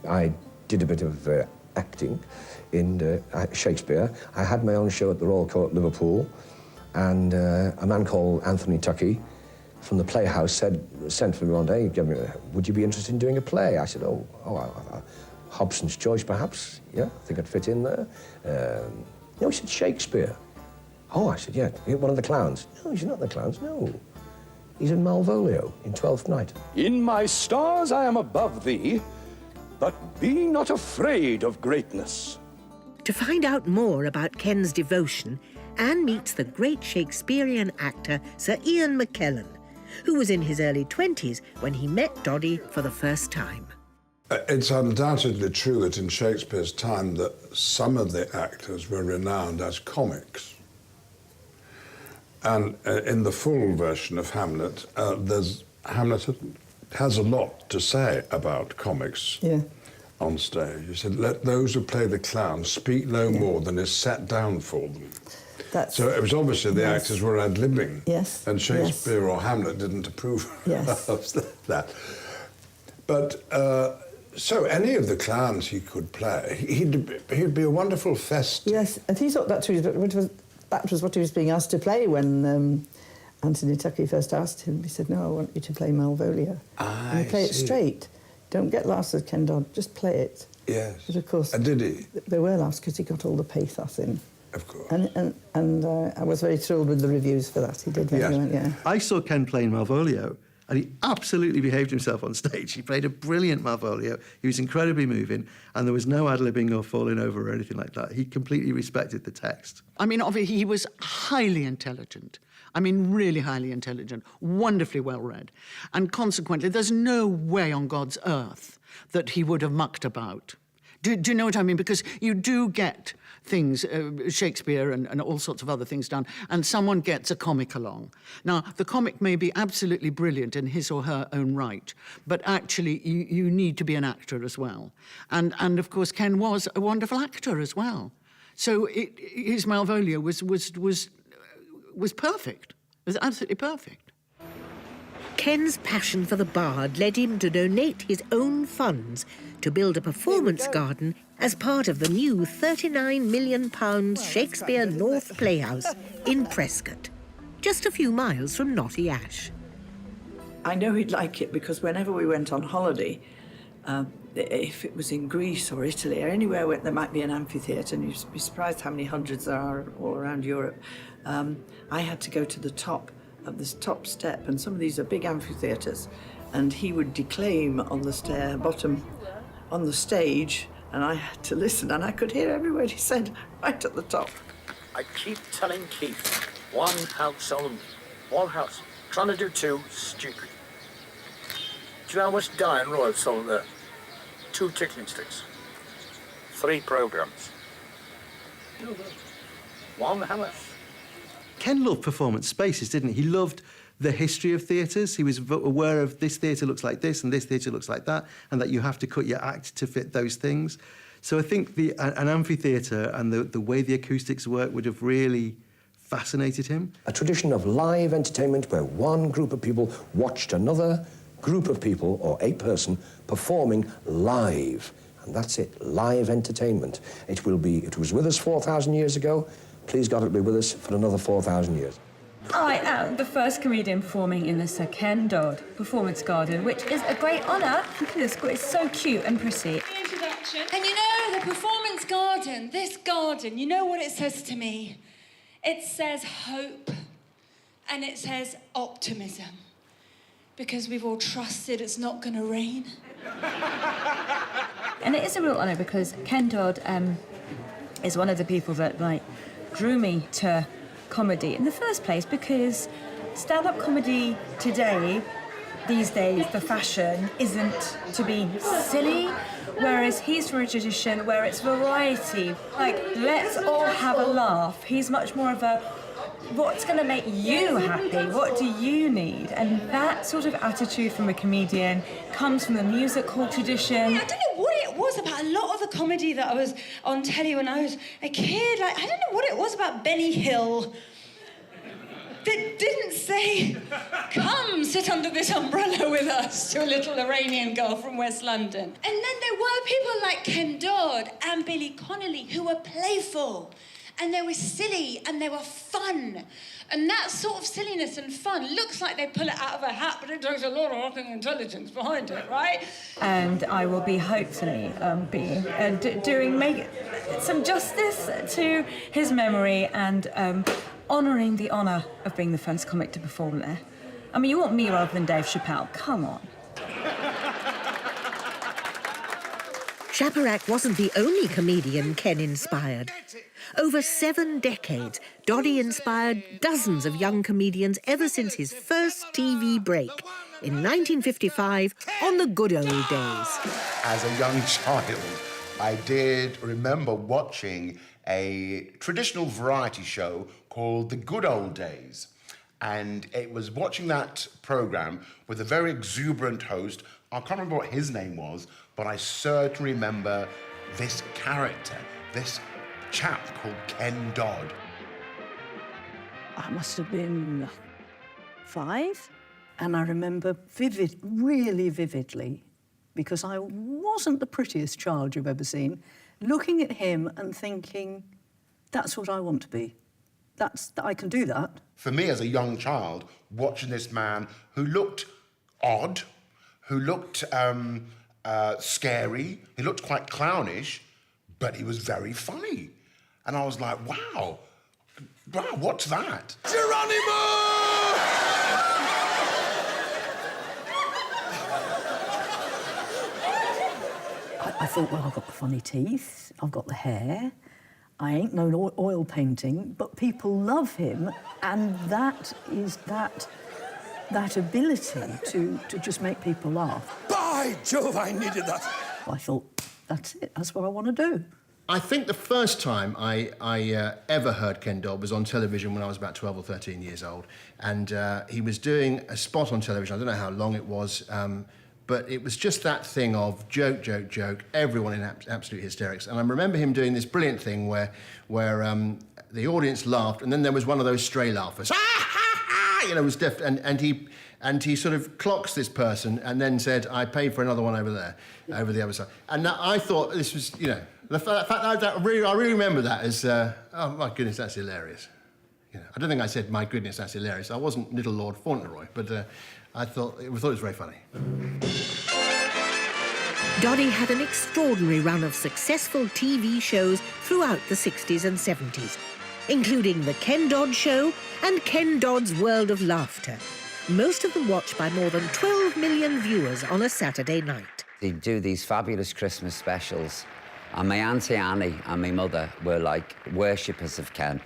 Speaker 5: I did a bit of acting in Shakespeare. I had my own show at the Royal Court, Liverpool, and a man called Anthony Tuckey from the Playhouse sent for me one day, would you be interested in doing a play? I said, Hobson's Choice, perhaps. Yeah, I think I'd fit in there. No, he said Shakespeare. Oh, I said, yeah, one of the clowns. No, he's not the clowns, no. He's in Malvolio, in Twelfth Night.
Speaker 4: In my stars I am above thee, but be not afraid of greatness.
Speaker 10: To find out more about Ken's devotion, Anne meets the great Shakespearean actor Sir Ian McKellen, who was in his early 20s when he met Doddy for the first time.
Speaker 8: It's undoubtedly true that in Shakespeare's time that some of the actors were renowned as comics. And in the full version of Hamlet, Hamlet has a lot to say about comics on stage. He said, let those who play the clown speak no more than is set down for them. So it was obviously the actors were ad-libbing.
Speaker 21: Yes.
Speaker 8: And Shakespeare or Hamlet didn't approve of that. But so any of the clowns he could play, he'd be a wonderful fest.
Speaker 21: Yes, and he thought that was what he was being asked to play when Anthony Tuckey first asked him. He said, no, I want you to play Malvolio. And play it straight. Don't get laughs with Ken Dodd, just play it.
Speaker 8: Yes.
Speaker 21: But of course...
Speaker 8: And did he?
Speaker 21: There were laughs because he got all the pathos in.
Speaker 8: Of course.
Speaker 21: And I was very thrilled with the reviews for that. He did very well, yeah.
Speaker 6: I saw Ken playing Malvolio, and he absolutely behaved himself on stage. He played a brilliant Malvolio. He was incredibly moving, and there was no ad-libbing or falling over or anything like that. He completely respected the text.
Speaker 25: I mean, obviously, he was highly intelligent. I mean, really highly intelligent, wonderfully well-read. And consequently, there's no way on God's earth that he would have mucked about. Do you know what I mean? Because you do get things, Shakespeare and all sorts of other things done, and someone gets a comic along. Now, the comic may be absolutely brilliant in his or her own right, but actually you need to be an actor as well. And of course, Ken was a wonderful actor as well. So his Malvolio was perfect. It was absolutely perfect.
Speaker 10: Ken's passion for the bard led him to donate his own funds to build a performance garden as part of the new £39 million Shakespeare North Playhouse in Prescott, just a few miles from Knotty Ash.
Speaker 21: I know he'd like it because whenever we went on holiday, if it was in Greece or Italy or anywhere where there might be an amphitheatre, and you'd be surprised how many hundreds there are all around Europe, I had to go to the top of this top step, and some of these are big amphitheatres, and he would declaim on the stair bottom on the stage, and I had to listen, and I could hear every word he said right at the top.
Speaker 19: I keep telling Keith, one house only, one house. Trying to do two, stupid. Do you know how much dye and roy I've sold there? 2 tickling sticks. 3 programmes. One, how much?
Speaker 6: Ken loved performance spaces, didn't he? He loved the history of theatres. He was aware of this theatre looks like this and this theatre looks like that, and that you have to cut your act to fit those things. So I think an amphitheatre and the way the acoustics work would have really fascinated him.
Speaker 5: A tradition of live entertainment where one group of people watched another group of people, or a person, performing live. And that's it, live entertainment. It was with us 4,000 years ago. Please God, it'll be with us for another 4,000 years.
Speaker 7: I am the first comedian performing in the Sir Ken Dodd Performance Garden, which is a great honour because it's so cute and pretty.
Speaker 9: Introduction. And you know, the Performance Garden, this garden, you know what it says to me? It says hope and it says optimism, because we've all trusted it's not going to rain.
Speaker 7: And it is a real honour because Ken Dodd is one of the people that drew me to comedy in the first place, because stand-up comedy today, these days, the fashion isn't to be silly, whereas he's from a tradition where it's variety. Let's all have a laugh. He's much more of a, what's going to make you happy? What do you need? And that sort of attitude from a comedian comes from the music hall tradition.
Speaker 9: I don't know what it was about a lot of the comedy that I was on telly when I was a kid. I don't know what it was about Benny Hill that didn't say, come sit under this umbrella with us, to a little Iranian girl from West London. And then there were people like Ken Dodd and Billy Connolly who were playful, and they were silly, and they were fun. And that sort of silliness and fun looks like they pull it out of a hat, but it takes a lot of fucking intelligence behind it, right?
Speaker 7: And I will be hopefully doing some justice to his memory and honouring the honour of being the first comic to perform there. I mean, you want me rather than Dave Chappelle, come on.
Speaker 10: Chaperak wasn't the only comedian Ken inspired. Over 7 decades, Doddy inspired dozens of young comedians ever since his first TV break in 1955 on The Good Old Days.
Speaker 15: As a young child, I did remember watching a traditional variety show called The Good Old Days. And it was watching that programme with a very exuberant host. I can't remember what his name was, but I certainly remember this character, this chap called Ken Dodd.
Speaker 17: I must have been 5, and I remember really vividly, because I wasn't the prettiest child you've ever seen, looking at him and thinking, that's what I want to be. I can do that.
Speaker 15: For me as a young child, watching this man who looked odd, who looked scary, he looked quite clownish, but he was very funny. And I was like, wow, what's that?
Speaker 12: Geronimo!
Speaker 17: I thought, well, I've got the funny teeth, I've got the hair, I ain't no oil painting, but people love him, and that is that ability to just make people laugh.
Speaker 12: By Jove, I needed that.
Speaker 17: I thought, that's it, that's what I want to do.
Speaker 20: I think the first time I ever heard Ken Dodd was on television when I was about 12 or 13 years old. And he was doing a spot on television. I don't know how long it was, but it was just that thing of joke, joke, joke, everyone in absolute hysterics. And I remember him doing this brilliant thing where the audience laughed, and then there was one of those stray laughers. Ah, ha, ha! You know, it was deaf, and he sort of clocks this person and then said, I paid for another one over there, over the other side. And I thought this was, you know, the fact that I really remember that as, oh my goodness, that's hilarious. You know, I don't think I said, my goodness, that's hilarious. I wasn't Little Lord Fauntleroy, but I thought it was very funny.
Speaker 10: Doddy had an extraordinary run of successful TV shows throughout the 60s and 70s, including The Ken Dodd Show and Ken Dodd's World of Laughter, most of them watched by more than 12 million viewers on a Saturday night.
Speaker 26: He'd do these fabulous Christmas specials, and my Auntie Annie and my mother were like worshippers of Ken.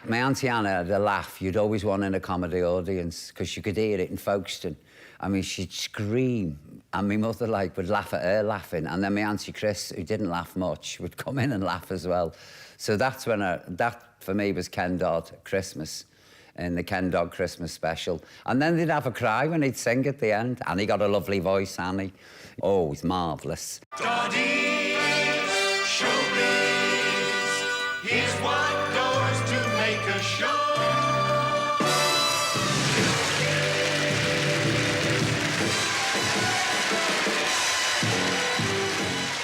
Speaker 26: My Auntie Anna, the laugh, you'd always want in a comedy audience because you could hear it in Folkestone. I mean, she'd scream, and my mother, like, would laugh at her laughing, and then my Auntie Chris, who didn't laugh much, would come in and laugh as well. So that's when that, for me, was Ken Dodd Christmas, in the Ken Dodd Christmas special. And then they'd have a cry when he'd sing at the end, and he got a lovely voice, Annie. Oh, he's marvellous.
Speaker 2: Doddy's showbiz, here's what goes to make a show.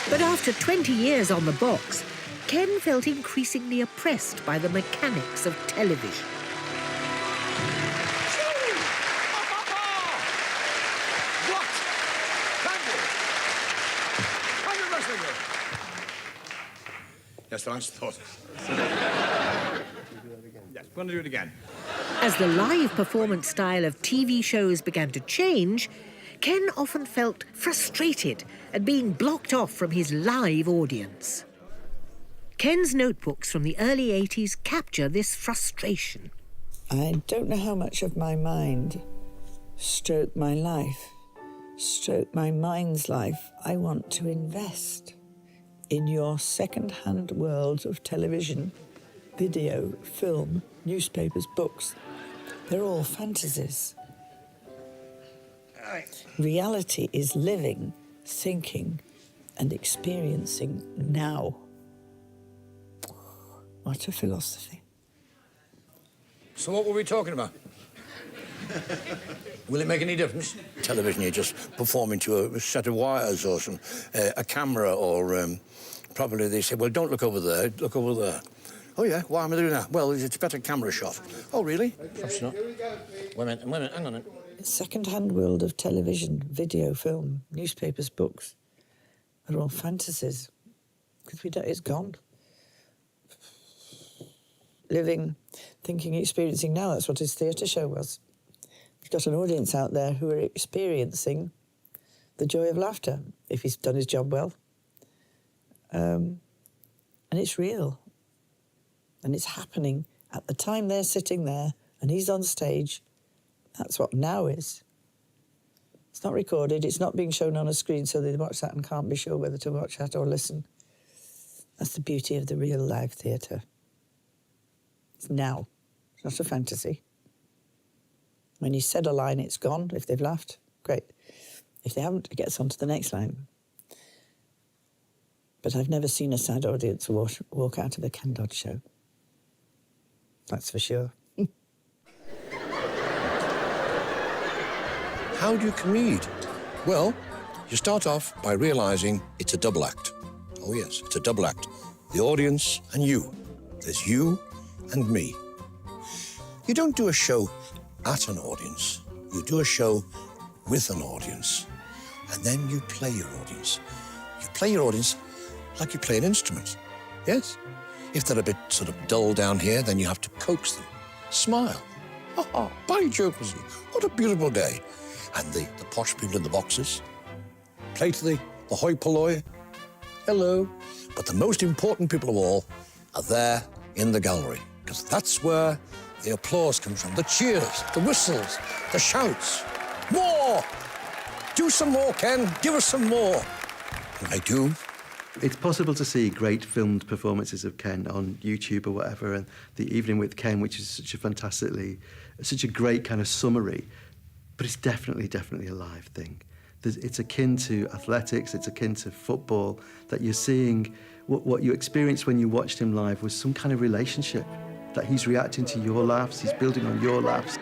Speaker 10: But after 20 years on the box, Ken felt increasingly oppressed by the mechanics of television.
Speaker 18: Yes, thanks, thought. Yes, we're going to do it again.
Speaker 10: As the live performance style of TV shows began to change, Ken often felt frustrated at being blocked off from his live audience. Ken's notebooks from the early 80s capture this frustration.
Speaker 21: I don't know how much of my mind, stroke my life, stroke my mind's life, I want to invest in your second-hand world of television, video, film, newspapers, books. They're all fantasies. Reality is living, thinking, and experiencing now. What a philosophy.
Speaker 12: So what were we talking about? Will it make any difference?
Speaker 11: Television, you're just performing to a set of wires or a camera, or probably they say, well, don't look over there, look over there. Oh, yeah, why am I doing that? Well, it's a better camera shot. Oh, really?
Speaker 12: Perhaps not. Wait a minute, hang on a minute.
Speaker 21: Second-hand world of television, video, film, newspapers, books. They're all fantasies. Because it's gone. Living, thinking, experiencing now, that's what his theatre show was. He's got an audience out there who are experiencing the joy of laughter, if he's done his job well. And it's real. And it's happening at the time they're sitting there and he's on stage. That's what now is. It's not recorded, it's not being shown on a screen so they watch that and can't be sure whether to watch that or listen. That's the beauty of the real live theatre. It's now. It's not a fantasy. When you said a line, it's gone. If they've laughed, great. If they haven't, it gets on to the next line. But I've never seen a sad audience walk out of a Ken Dodd show. That's for sure.
Speaker 11: How do you comede? Well, you start off by realising it's a double act. Oh, yes, it's a double act. The audience and you. There's you and me. You don't do a show at an audience. You do a show with an audience. And then you play your audience. You play your audience like you play an instrument. Yes? If they're a bit sort of dull down here, then you have to coax them. Smile. Oh, by Jove, what a beautiful day. And the posh people in the boxes. Play to the hoi polloi. Hello. But the most important people of all are there in the gallery, because that's where the applause comes from, the cheers, the whistles, the shouts. More! Do some more, Ken. Give us some more. And I do.
Speaker 6: It's possible to see great filmed performances of Ken on YouTube or whatever, and The Evening with Ken, which is such a great kind of summary, but it's definitely a live thing. It's akin to athletics, it's akin to football, that you're seeing what you experienced when you watched him live was some kind of relationship, that he's reacting to your laughs, he's building on your laughs.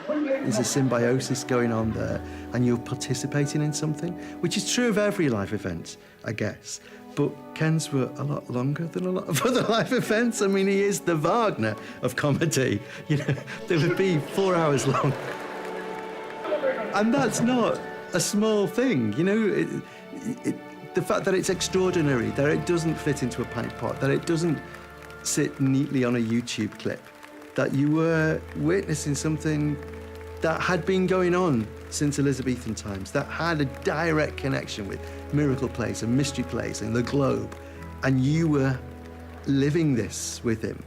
Speaker 6: There's a symbiosis going on there, and you're participating in something, which is true of every live event, I guess. But Ken's were a lot longer than a lot of other live events. I mean, he is the Wagner of comedy. You know, they would be 4 hours long. And that's not a small thing, you know. The fact that it's extraordinary, that it doesn't fit into a pint pot, that it doesn't sit neatly on a YouTube clip, that you were witnessing something that had been going on since Elizabethan times, that had a direct connection with miracle plays and mystery plays and the Globe, and you were living this with him.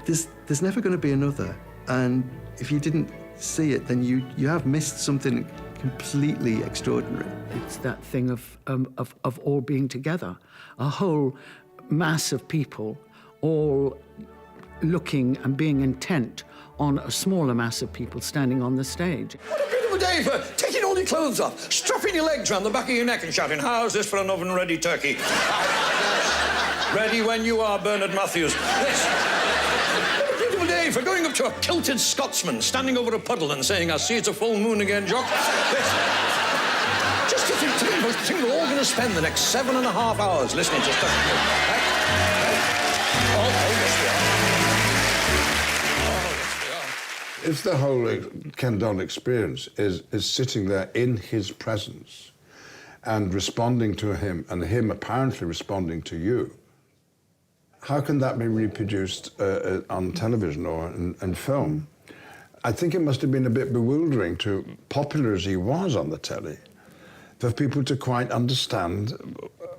Speaker 6: There's never going to be another. And if you didn't see it, then you have missed something completely extraordinary.
Speaker 25: It's that thing of all being together, a whole mass of people all looking and being intent on a smaller mass of people standing on the stage.
Speaker 12: What a beautiful day for taking all your clothes off, strapping your legs round the back of your neck and shouting, "How's this for an oven-ready turkey?" Ready when you are, Bernard Matthews. Yes. What a beautiful day for going up to a kilted Scotsman, standing over a puddle and saying, "I see it's a full moon again, Jock." Yes. Just to think we're all going to spend the next 7.5 hours listening to stuff. Oh, yes, we are.
Speaker 8: If the whole Ken Dodd experience is sitting there in his presence and responding to him, and him apparently responding to you, how can that be reproduced on television or in film? I think it must have been a bit bewildering, to popular as he was on the telly, for people to quite understand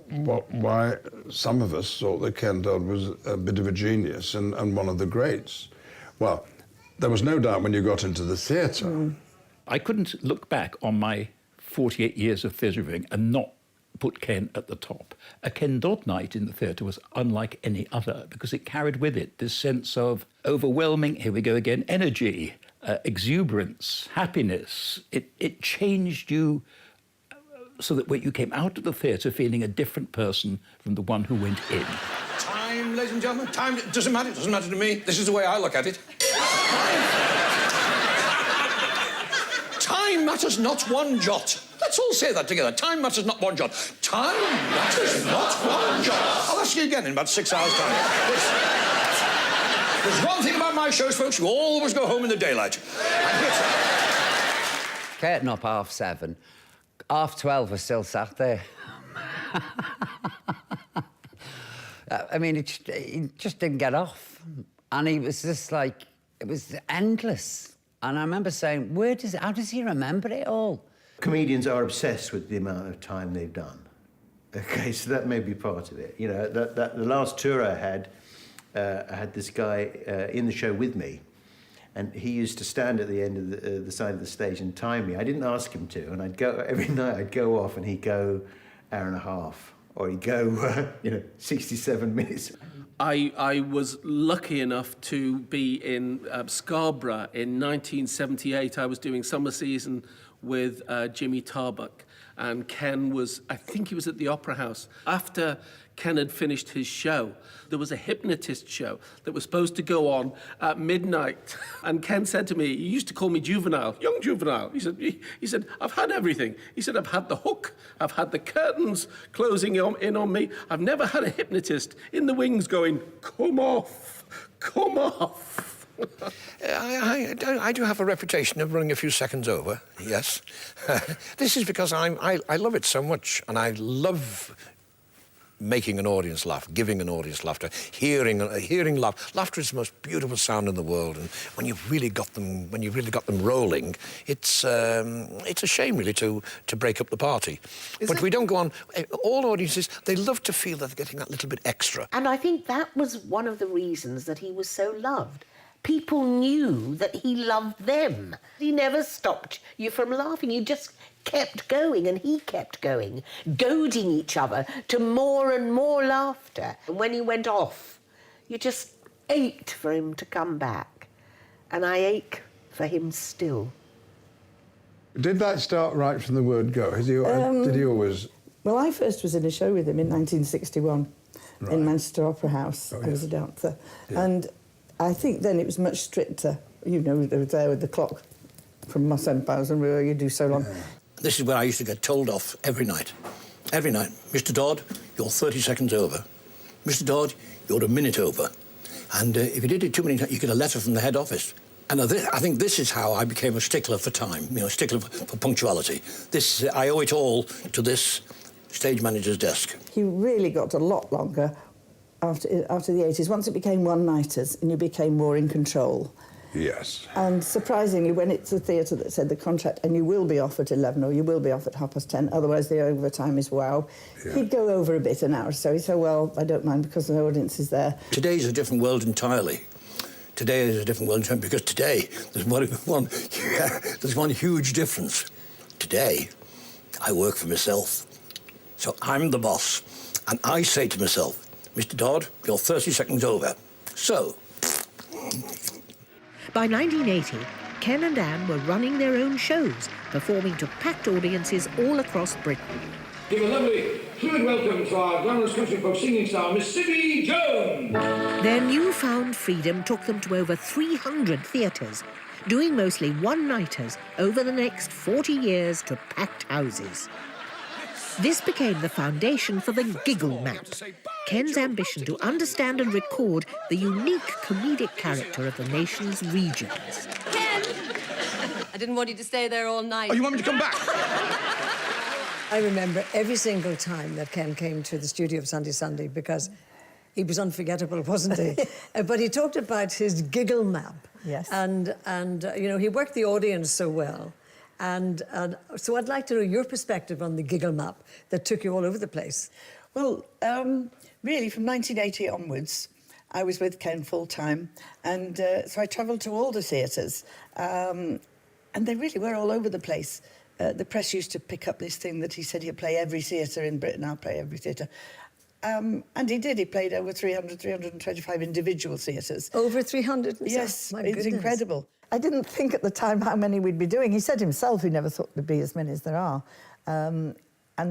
Speaker 8: why some of us thought that Ken Dodd was a bit of a genius and one of the greats. Well, there was no doubt when you got into the theatre.
Speaker 1: I couldn't look back on my 48 years of theatre viewing and not put Ken at the top. A Ken Dodd night in the theatre was unlike any other because it carried with it this sense of overwhelming, here we go again, energy, exuberance, happiness. It changed you so that when you came out of the theatre feeling a different person from the one who went in.
Speaker 12: Time, ladies and gentlemen, time. It doesn't matter to me. This is the way I look at it. Time matters not one jot. Let's all say that together. Time matters not one jot. Time matters not one jot. I'll ask you again in about 6 hours' time. There's one thing about my shows, folks. You always go home in the daylight.
Speaker 26: Curtain up 7:30. 12:30 was still sat there. I mean, he just didn't get off. And he was just like, it was endless. And I remember saying, how does he remember it all?
Speaker 20: Comedians are obsessed with the amount of time they've done. Okay, so that may be part of it. You know, the last tour I had this guy in the show with me, and he used to stand at the end of the side of the stage and time me. I didn't ask him to, and I'd go every night. I'd go off, and he'd go hour and a half, or he'd go 67 minutes.
Speaker 13: I was lucky enough to be in Scarborough in 1978. I was doing summer season with Jimmy Tarbuck, and Ken was, I think he was at the Opera House. After Ken had finished his show, there was a hypnotist show that was supposed to go on at midnight. And Ken said to me, he used to call me Juvenile, young Juvenile. He said, I've had everything. He said, I've had the hook, I've had the curtains closing in on me. I've never had a hypnotist in the wings going, come off, come off.
Speaker 12: I do have a reputation of running a few seconds over, yes. This is because I love it so much, and I love making an audience laugh, giving an audience laughter, hearing laugh. Laughter is the most beautiful sound in the world, and when you've really got them rolling, it's a shame really to break up the party. But we don't go on. All audiences, they love to feel that they're getting that little bit extra.
Speaker 10: And I think that was one of the reasons that he was so loved. People knew that he loved them. He never stopped you from laughing. You just kept going, and he kept going, goading each other to more and more laughter. And when he went off, you just ached for him to come back. And I ache for him still.
Speaker 8: Did that start right from the word go? Did he always...
Speaker 21: Well, I first was in a show with him in 1961 in Manchester Opera House. I was a dancer. Yeah. And I think then it was much stricter. You know, they were there with the clock from Moss Empires and you do so long.
Speaker 12: Yeah. This is where I used to get told off every night. Every night. Mr. Dodd, you're 30 seconds over. Mr. Dodd, you're a minute over. And if you did it too many times, you get a letter from the head office. And I think this is how I became a stickler for time, a stickler for punctuality. I owe it all to this stage manager's desk.
Speaker 21: He really got a lot longer after the 80s. Once it became one-nighters and you became more in control,
Speaker 8: Yes.
Speaker 21: And surprisingly, when it's a theatre that said the contract, and you will be off at 11 or you will be off at 10:30, otherwise the overtime is wow, he'd go over a bit an hour or so. He'd say, well, I don't mind because the audience is there.
Speaker 11: Today is a different world entirely. Today is a different world entirely because today there's one huge difference. Today, I work for myself. So I'm the boss. And I say to myself, Mr. Dodd, you're 30 seconds over. So...
Speaker 10: By 1980, Ken and Anne were running their own shows, performing to packed audiences all across Britain.
Speaker 3: Give a lovely, fluid welcome to our glamorous country folk singing star, Miss Sibby Jones.
Speaker 10: Their newfound freedom took them to over 300 theatres, doing mostly one-nighters over the next 40 years to packed houses. This became the foundation for the Giggle Map, Ken's ambition to understand and record the unique comedic character of the nation's regions.
Speaker 14: Ken! I didn't want you to stay there all night.
Speaker 12: Oh, you want me to come back?
Speaker 17: I remember every single time that Ken came to the studio of Sunday because he was unforgettable, wasn't he? But he talked about his Giggle Map.
Speaker 21: Yes.
Speaker 17: And you know, he worked the audience so well. And so I'd like to know your perspective on the Giggle Map that took you all over the place.
Speaker 21: Well, really, from 1980 onwards, I was with Ken full-time, and so I travelled to all the theatres, and they really were all over the place. The press used to pick up this thing that he said he'd play every theatre in Britain, I'll play every theatre. And he did. He played over 325 individual theatres.
Speaker 17: Over 300?
Speaker 21: Yes,
Speaker 17: My
Speaker 21: it's
Speaker 17: goodness.
Speaker 21: incredible. I didn't think at the time how many we'd be doing. He said himself he never thought there'd be as many as there are. And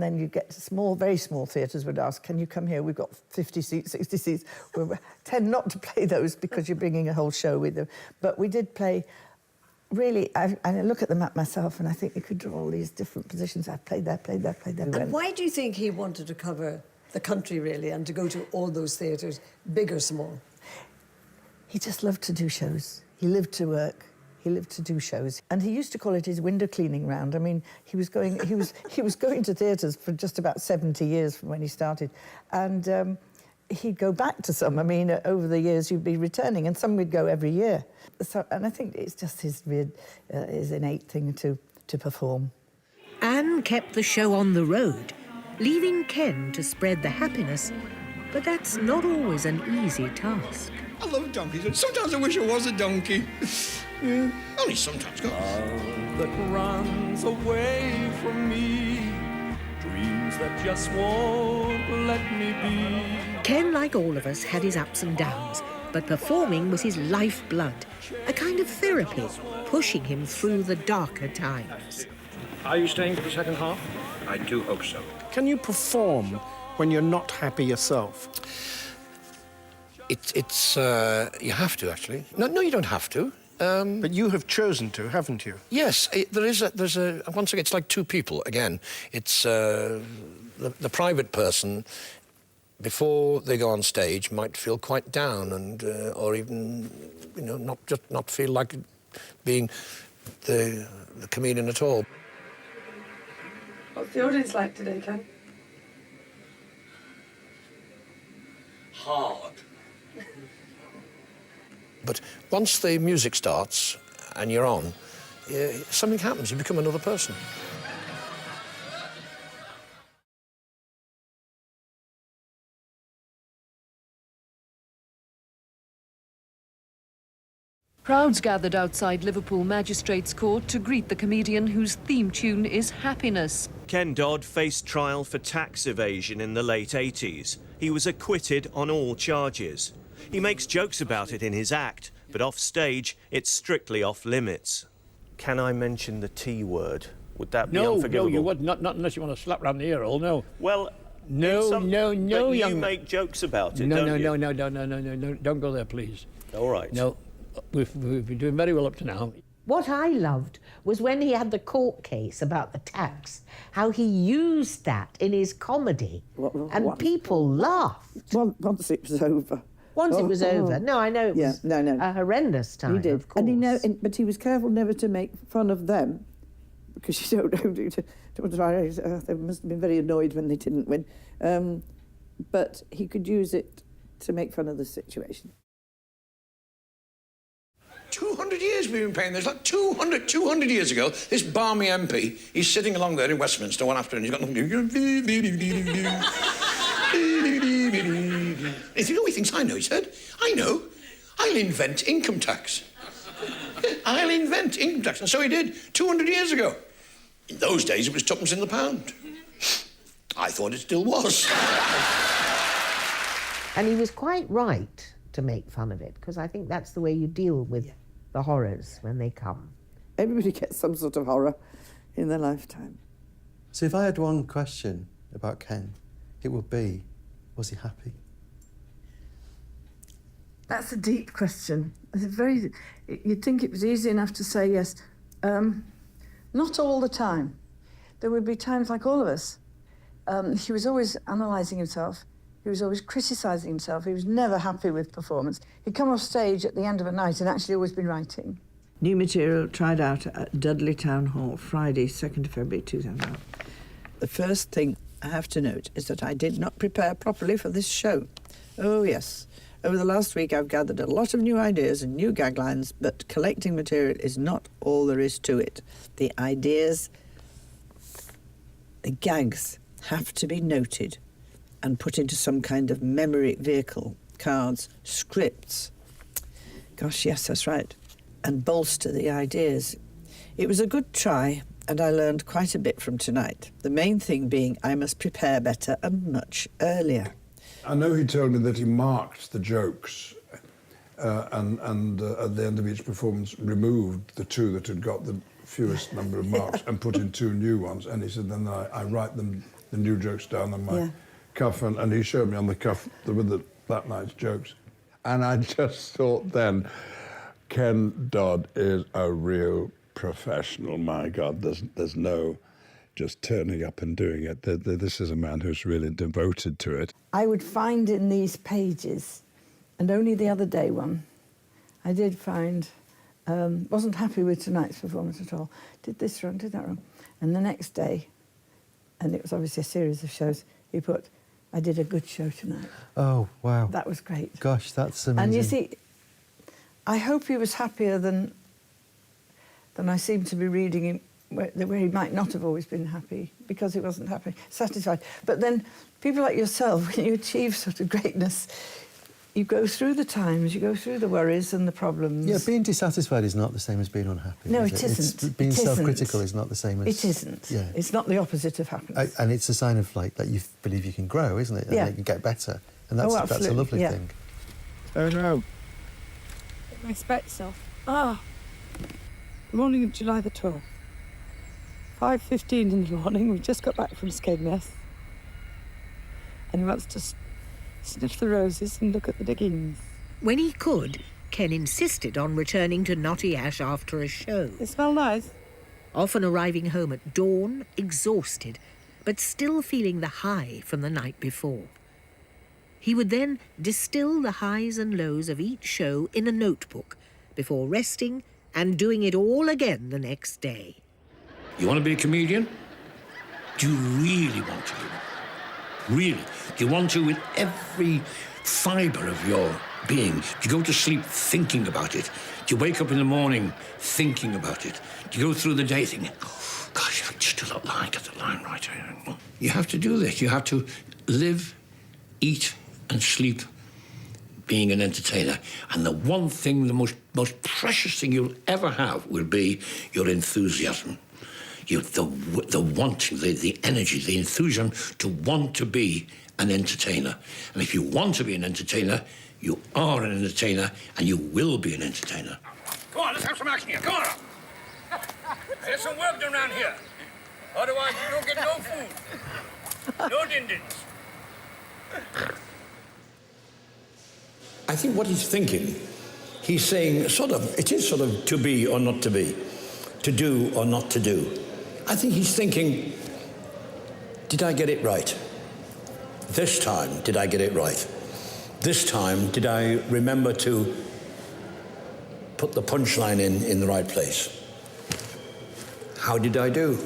Speaker 21: then you get to small, very small theatres would ask, can you come here? We've got 50 seats, 60 seats. We tend not to play those because you're bringing a whole show with them. But we did play, really, I look at the map myself and I think you could draw all these different positions. I've played there, played there, played there.
Speaker 17: And why do you think he wanted to cover the country, really, and to go to all those theatres, big or small?
Speaker 21: He just loved to do shows. He lived to work. He lived to do shows, and he used to call it his window cleaning round. I mean, he was going to theatres for just about 70 years from when he started, and he'd go back to some. I mean, over the years you'd be returning, and some would go every year. So, and I think it's just his innate thing to perform.
Speaker 10: Anne kept the show on the road, leaving Ken to spread the happiness, but that's not always an easy task.
Speaker 12: I love donkeys, and sometimes I wish I was a donkey. Only sometimes, go.
Speaker 16: That runs away from me, dreams that just won't let me be.
Speaker 10: Ken, like all of us, had his ups and downs, but performing was his lifeblood, a kind of therapy, pushing him through the darker times.
Speaker 18: Are you staying for the second half? I do hope so.
Speaker 22: Can you perform when you're not happy yourself?
Speaker 11: It's you have to, actually. No, you don't have to.
Speaker 22: But you have chosen to, haven't you?
Speaker 11: Yes, there's a once again, it's like two people. Again, it's the private person before they go on stage might feel quite down and or even not feel like being the comedian at all.
Speaker 23: What's the audience like today, Ken?
Speaker 11: Hard. But once the music starts and you're on, something happens. You become another person.
Speaker 24: Crowds gathered outside Liverpool Magistrates' Court to greet the comedian whose theme tune is Happiness.
Speaker 27: Ken Dodd faced trial for tax evasion in the late 80s. He was acquitted on all charges. He makes jokes about it in his act, but off stage, it's strictly off limits. Can I mention the T word? Would that be unforgivable?
Speaker 18: No, you would not unless you want to slap round the ear hole. No.
Speaker 27: Well,
Speaker 18: no,
Speaker 27: but
Speaker 18: young
Speaker 27: you make jokes about it.
Speaker 18: No,
Speaker 27: don't you?
Speaker 18: no, don't go there, please.
Speaker 27: All right.
Speaker 18: No, we've been doing very well up to now.
Speaker 10: What I loved was when he had the court case about the tax, how he used that in his comedy, and people laughed.
Speaker 21: Once it was over.
Speaker 10: Once it was over. No, I know it was a horrendous time,
Speaker 21: He did.
Speaker 10: of course.
Speaker 21: And but he was careful never to make fun of them, because you don't know. They must have been very annoyed when they didn't win. But he could use it to make fun of the situation.
Speaker 12: 200 years we've been paying this. Like 200 years ago, this balmy MP, he's sitting along there in Westminster one afternoon, he's got nothing to do. He thinks, oh, he thinks I know, he said. I know. I'll invent income tax. I'll invent income tax. And so he did, 200 years ago. In those days, it was tuppence in the pound. I thought it still was.
Speaker 10: And he was quite right to make fun of it, because I think that's the way you deal with the horrors when they come.
Speaker 21: Everybody gets some sort of horror in their lifetime.
Speaker 6: So if I had one question about Ken, it would be, was he happy?
Speaker 21: That's a deep question. It's you'd think it was easy enough to say yes. Not all the time. There would be times like all of us. He was always analysing himself. He was always criticising himself. He was never happy with performance. He'd come off stage at the end of a night and actually always been writing. New material tried out at Dudley Town Hall, Friday, 2nd of February 2000. The first thing I have to note is that I did not prepare properly for this show. Oh, yes. Over the last week, I've gathered a lot of new ideas and new gag lines, but collecting material is not all there is to it. The ideas, the gags, have to be noted and put into some kind of memory vehicle, cards, scripts. Gosh, yes, that's right. And bolster the ideas. It was a good try, and I learned quite a bit from tonight. The main thing being I must prepare better and much earlier.
Speaker 8: I know he told me that he marked the jokes and at the end of each performance removed the two that had got the fewest number of marks and put in two new ones. And he said, then I write them, the new jokes down on my cuff. And he showed me on the cuff that night's jokes. And I just thought then, Ken Dodd is a real professional. My God, there's no just turning up and doing it. This is a man who's really devoted to it.
Speaker 21: I would find in these pages, and only the other day one, I did find, wasn't happy with tonight's performance at all. Did this wrong, did that wrong. And the next day, and it was obviously a series of shows, he put, I did a good show tonight.
Speaker 6: Oh, wow.
Speaker 21: That was great.
Speaker 6: Gosh, that's amazing.
Speaker 21: And you see, I hope he was happier than I seem to be reading him, where he might not have always been happy, because he wasn't happy, satisfied. But then people like yourself, when you achieve sort of greatness, you go through the times, you go through the worries and the problems.
Speaker 6: Yeah, being dissatisfied is not the same as being unhappy.
Speaker 21: No,
Speaker 6: is
Speaker 21: it
Speaker 6: it?
Speaker 21: isn't.
Speaker 6: Being
Speaker 21: It isn't.
Speaker 6: self-critical is not the same as...
Speaker 21: It isn't.
Speaker 6: Yeah.
Speaker 21: It's not the opposite of happiness.
Speaker 6: And it's a sign of, like, that you believe you can grow, isn't it? And
Speaker 21: Yeah.
Speaker 6: that you can get better. And that's a lovely thing.
Speaker 4: Oh, no. Get my specs off. Ah. The morning of July the 12th. 5:15 in the morning. We just got back from Skegness. And he wants to sniff the roses and look at the diggings.
Speaker 10: When he could, Ken insisted on returning to Knotty Ash after a show.
Speaker 4: They smell nice.
Speaker 10: Often arriving home at dawn, exhausted, but still feeling the high from the night before. He would then distill the highs and lows of each show in a notebook before resting and doing it all again the next day.
Speaker 5: You want to be a comedian? Do you really want to? Really? Do you want to with every fibre of your being? Do you go to sleep thinking about it? Do you wake up in the morning thinking about it? Do you go through the day thinking, oh, gosh, I just do that line, get the line right. You have to do this. You have to live, eat and sleep being an entertainer. And the one thing, the most precious thing you'll ever have will be your enthusiasm. The wanting, the energy, the enthusiasm to want to be an entertainer. And if you want to be an entertainer, you are an entertainer, and you will be an entertainer.
Speaker 3: Come on, let's have some action here. Come on. There's some work done around here. Otherwise, you don't get no food. No din-dins.
Speaker 5: I think what he's thinking, he's saying it is sort of to be or not to be, to do or not to do. I think he's thinking, did I get it right? This time, did I get it right? This time, did I remember to put the punchline in the right place? How did I do?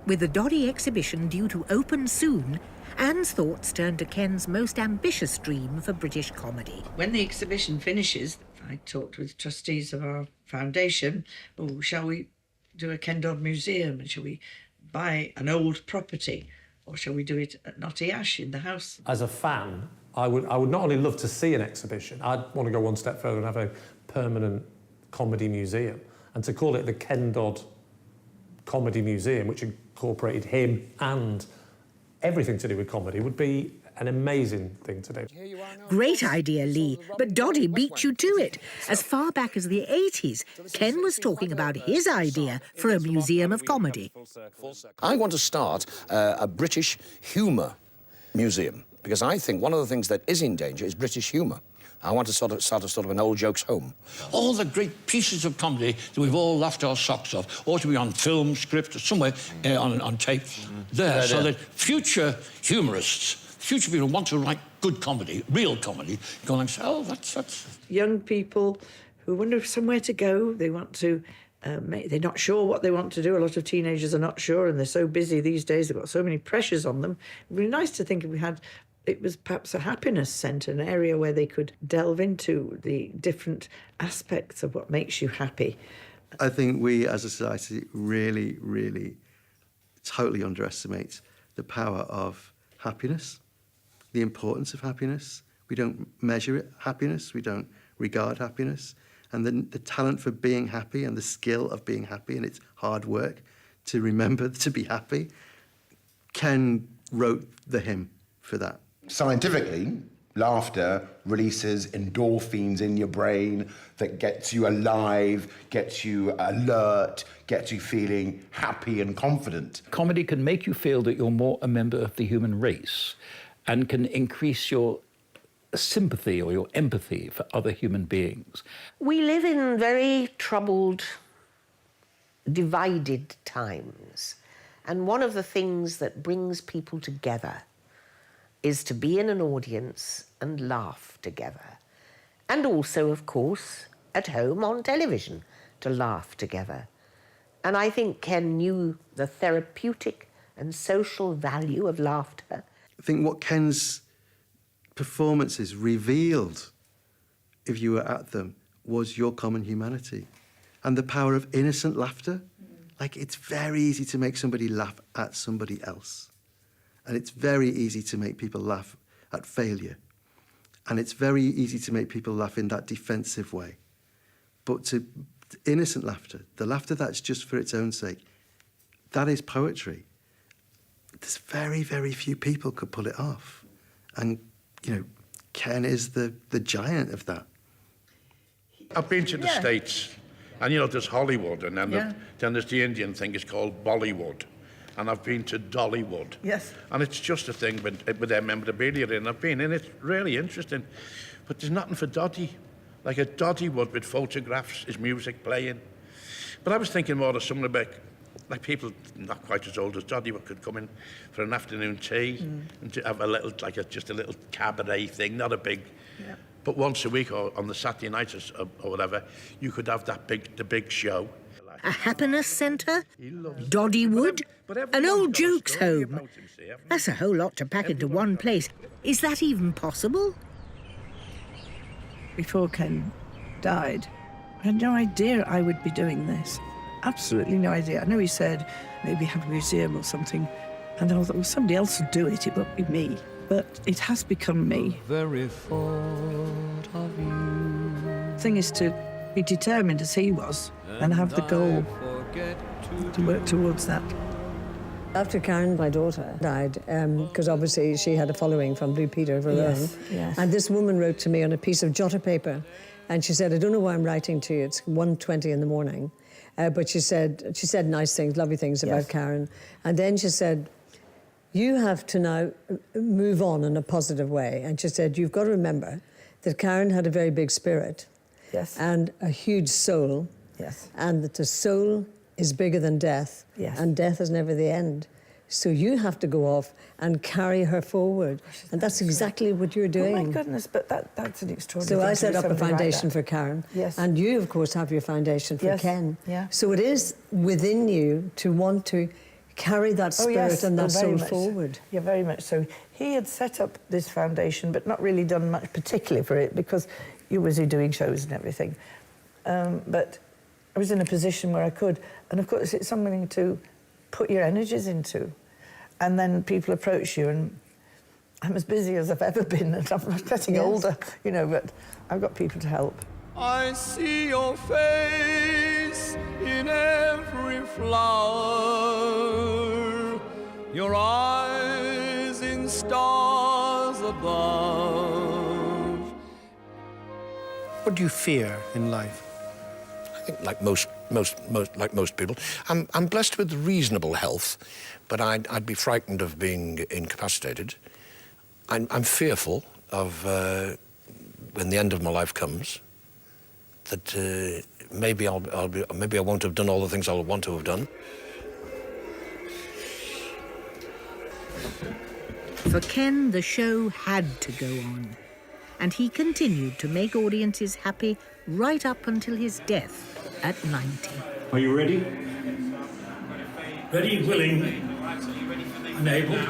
Speaker 10: With the Doddy exhibition due to open soon, Anne's thoughts turn to Ken's most ambitious dream for British comedy.
Speaker 21: When the exhibition finishes, I talked with trustees of our foundation. Oh, shall we do a Ken Dodd museum? And shall we buy an old property? Or shall we do it at Knotty Ash in the house?
Speaker 2: As a fan, I would not only love to see an exhibition, I'd want to go one step further and have a permanent comedy museum. And to call it the Ken Dodd Comedy Museum, which incorporated him and everything to do with comedy, would be an amazing thing to do.
Speaker 10: Great idea, Lee, but Doddy beat you to it. As far back as the 80s, Ken was talking about his idea for a museum of comedy.
Speaker 11: I want to start a British humour museum, because I think one of the things that is in danger is British humour. I want to start an old jokes home.
Speaker 5: All the great pieces of comedy that we've all laughed our socks off ought to be on film, script, or somewhere on tape there, so that future humorists, future people who want to write good comedy, real comedy, go and say, oh, that's...
Speaker 21: Young people who wonder somewhere to go, they want to... they're not sure what they want to do. A lot of teenagers are not sure, and they're so busy these days, they've got so many pressures on them. It would be nice to think if we had... It was perhaps a happiness centre, an area where they could delve into the different aspects of what makes you happy.
Speaker 6: I think we, as a society, really, really totally underestimate the power of happiness, the importance of happiness. We don't measure it, happiness. We don't regard happiness. And the talent for being happy and the skill of being happy, and it's hard work to remember to be happy. Ken wrote the hymn for that.
Speaker 7: Scientifically, laughter releases endorphins in your brain that gets you alive, gets you alert, gets you feeling happy and confident.
Speaker 1: Comedy can make you feel that you're more a member of the human race and can increase your sympathy or your empathy for other human beings.
Speaker 10: We live in very troubled, divided times. And one of the things that brings people together is to be in an audience and laugh together. And also, of course, at home on television, to laugh together. And I think Ken knew the therapeutic and social value of laughter.
Speaker 6: I think what Ken's performances revealed, if you were at them, was your common humanity and the power of innocent laughter. Like, it's very easy to make somebody laugh at somebody else. And it's very easy to make people laugh at failure. And it's very easy to make people laugh in that defensive way. But to innocent laughter, the laughter that's just for its own sake, that is poetry. There's very, very few people could pull it off. And, you know, Ken is the giant of that.
Speaker 18: I've been to the States, and, you know, there's Hollywood, and then, then there's the Indian thing, it's called Bollywood. And I've been to Dollywood.
Speaker 21: Yes.
Speaker 18: And it's just a thing with their memorabilia in. I've been in, it's really interesting. But there's nothing for Doddy. Like a Doddywood with photographs, his music playing. But I was thinking more of someone about, like people not quite as old as Doddy could come in for an afternoon tea and to have a little, just a little cabaret thing, not a big... Yeah. But once a week or on the Saturday night or whatever, you could have the big show.
Speaker 10: A happiness centre? Doddywood? An old jokes home? That's a whole lot to pack into one place. Is that even possible?
Speaker 4: Before Ken died, I had no idea I would be doing this. Absolutely no idea. I know he said maybe have a museum or something, and then I thought, well, somebody else would do it, it won't be me. But it has become me.
Speaker 16: Very thought of you.
Speaker 4: The thing is to be determined as he was and have the goal to work towards that.
Speaker 9: After Karen, my daughter, died, because obviously she had a following from Blue Peter of her own.
Speaker 4: Yes.
Speaker 9: And this woman wrote to me on a piece of jotter paper, and she said, I don't know why I'm writing to you, it's 1:20 in the morning. But she said nice things, lovely things about Karen. And then she said, you have to now move on in a positive way. And she said, you've got to remember that Karen had a very big spirit.
Speaker 4: Yes.
Speaker 9: And a huge soul.
Speaker 4: Yes.
Speaker 9: And that the soul is bigger than death.
Speaker 4: Yes.
Speaker 9: And death is never the end. So you have to go off and carry her forward. And that's exactly what you're doing.
Speaker 4: Oh, my goodness, but that's an extraordinary
Speaker 9: So
Speaker 4: thing
Speaker 9: I
Speaker 4: to
Speaker 9: set
Speaker 4: do
Speaker 9: up a
Speaker 4: something like
Speaker 9: foundation
Speaker 4: that.
Speaker 9: for Karen.
Speaker 4: Yes.
Speaker 9: And you, of course, have your foundation for
Speaker 4: Yes.
Speaker 9: Ken.
Speaker 4: Yeah.
Speaker 9: So it is within you to want to carry that spirit and that soul forward.
Speaker 4: Yeah, very much so.
Speaker 21: He had set up this foundation, but not really done much particularly for it because you was doing shows and everything. But I was in a position where I could. And of course, it's something to put your energies into. And then people approach you, and I'm as busy as I've ever been, and I'm getting older, you know, but I've got people to help.
Speaker 16: I see your face in every flower, your eyes in stars above.
Speaker 22: What do you fear in life?
Speaker 11: I think like most people, I'm blessed with reasonable health, but I'd be frightened of being incapacitated. I'm fearful of when the end of my life comes, that maybe I won't have done all the things I want to have done.
Speaker 10: For Ken, the show had to go on, and he continued to make audiences happy right up until his death at 90.
Speaker 5: Are you ready? Ready, willing, and able.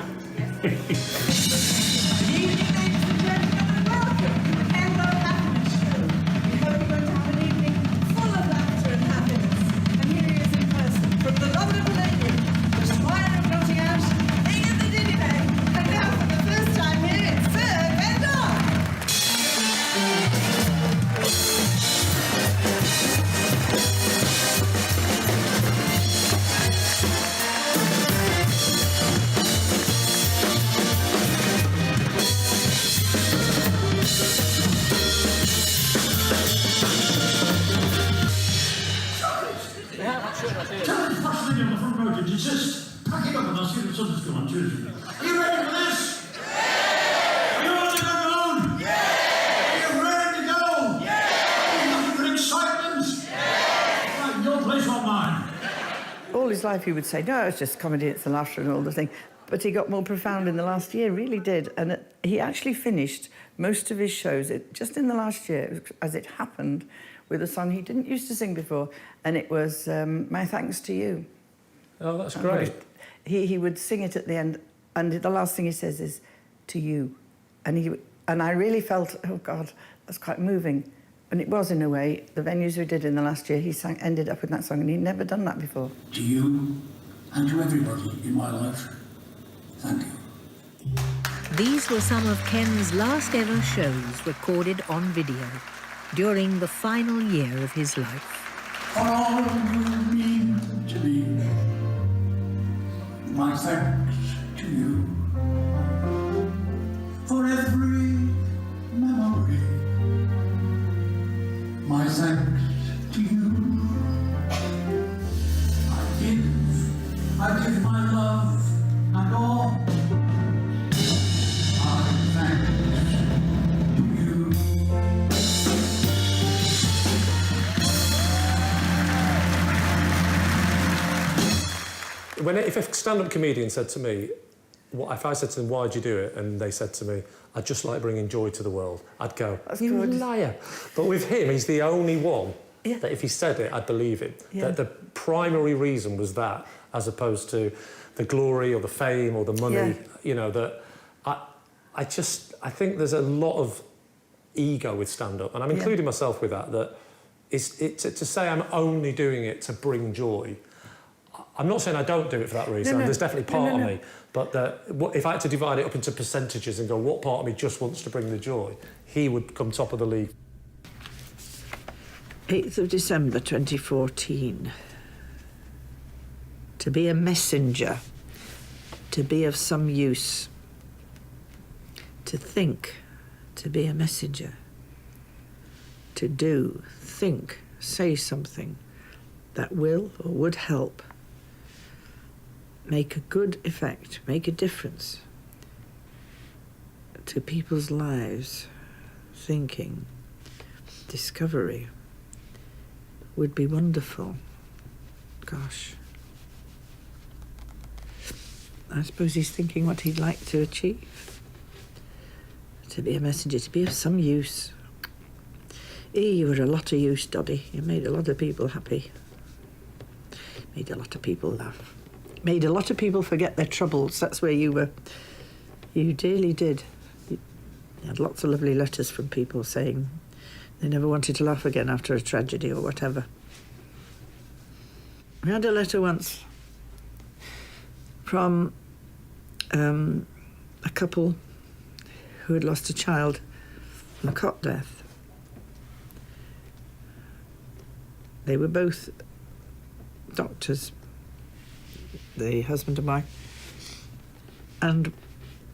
Speaker 21: All his life he would say, no, it's just comedy, it's the laughter and all the thing. But he got more profound in the last year, really did. And he actually finished most of his shows, just in the last year, as it happened, with a song he didn't used to sing before, and it was My Thanks to You.
Speaker 2: Oh, that's great.
Speaker 21: He would sing it at the end, and the last thing he says is, to you. And I really felt, oh, God, that's quite moving. And it was, in a way, the venues we did in the last year, he ended up with that song, and he'd never done that before.
Speaker 5: To you and to everybody in my life, thank you.
Speaker 10: These were some of Ken's last ever shows recorded on video during the final year of his life.
Speaker 5: All you mean to me, my thanks to you for every memory. My thanks to you. I give my love and all. My thanks to you.
Speaker 2: If a stand-up comedian said to me, if I said to them, why'd you do it? And they said to me, I'd just like bringing joy to the world, I'd go, you liar. But with him, he's the only one that if he said it, I'd believe him. That the primary reason was that, as opposed to the glory or the fame or the money, you know, that I think there's a lot of ego with stand-up, and I'm including myself with that, to say I'm only doing it to bring joy. I'm not saying I don't do it for that reason. There's definitely part of me. But if I had to divide it up into percentages and go, what part of me just wants to bring the joy, he would come top of the league.
Speaker 21: 8th of December 2014. To be a messenger, to be of some use, to think, to be a messenger, to do, think, say something that will or would help, make a good effect, make a difference to people's lives, thinking, discovery would be wonderful. Gosh. I suppose he's thinking what he'd like to achieve. To be a messenger, to be of some use. You were a lot of use, Doddy. You made a lot of people happy. Made a lot of people laugh. Made a lot of people forget their troubles. That's where you You dearly did. You had lots of lovely letters from people saying they never wanted to laugh again after a tragedy or whatever. We had a letter once from a couple who had lost a child from a cot death. They were both doctors, the husband and wife, and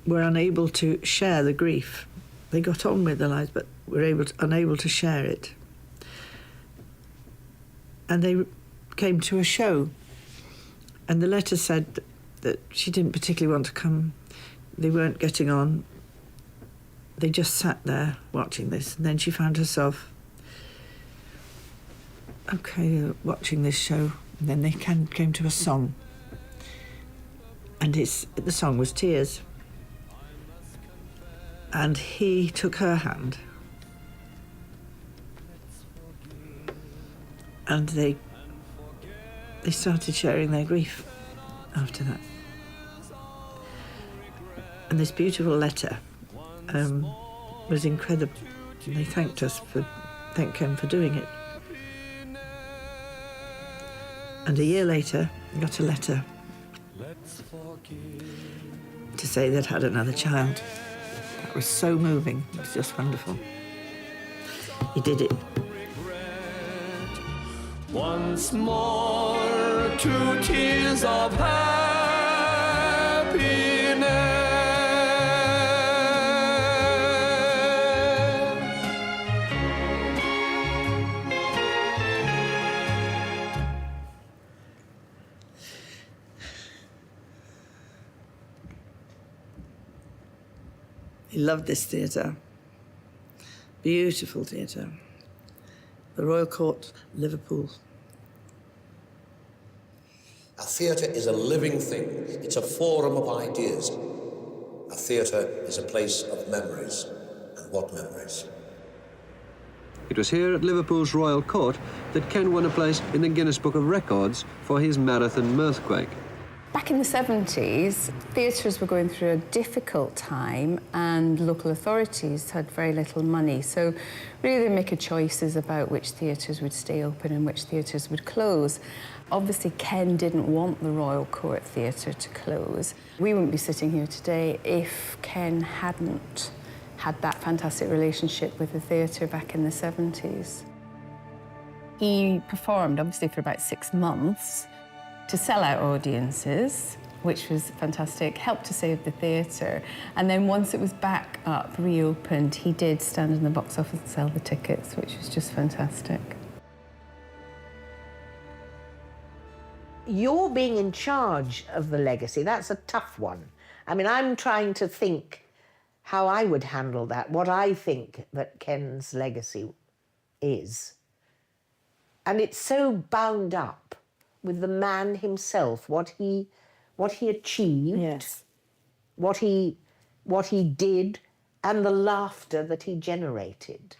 Speaker 21: were unable to share the grief. They got on with their lives, but were unable to share it. And they came to a show, and the letter said that she didn't particularly want to come. They weren't getting on. They just sat there watching this, and then she found herself watching this show, and then they came to a song, and the song was Tears, and he took her hand, and they started sharing their grief after that. And this beautiful letter was incredible. And they thanked Ken for doing it. And a year later, I got a letter to say they'd had another child. That was so moving. It was just wonderful. He did it.
Speaker 16: Once more, 2 tears of happiness.
Speaker 21: He loved this theatre. Beautiful theatre. The Royal Court, Liverpool.
Speaker 11: A theatre is a living thing. It's a forum of ideas. A theatre is a place of memories. And what memories?
Speaker 13: It was here at Liverpool's Royal Court that Ken won a place in the Guinness Book of Records for his marathon mirthquake.
Speaker 15: Back in the 70s, theatres were going through a difficult time and local authorities had very little money. So really they make choices about which theatres would stay open and which theatres would close. Obviously, Ken didn't want the Royal Court Theatre to close. We wouldn't be sitting here today if Ken hadn't had that fantastic relationship with the theatre back in the 70s. He performed, obviously, for about 6 months to sell out audiences, which was fantastic, helped to save the theatre. And then once it was back up, reopened, he did stand in the box office and sell the tickets, which was just fantastic.
Speaker 10: You're being in charge of the legacy. That's a tough one. I mean, I'm trying to think how I would handle that, what I think that Ken's legacy is. And it's so bound up with the man himself, what he achieved,
Speaker 21: yes,
Speaker 10: what he did, and the laughter that he generated.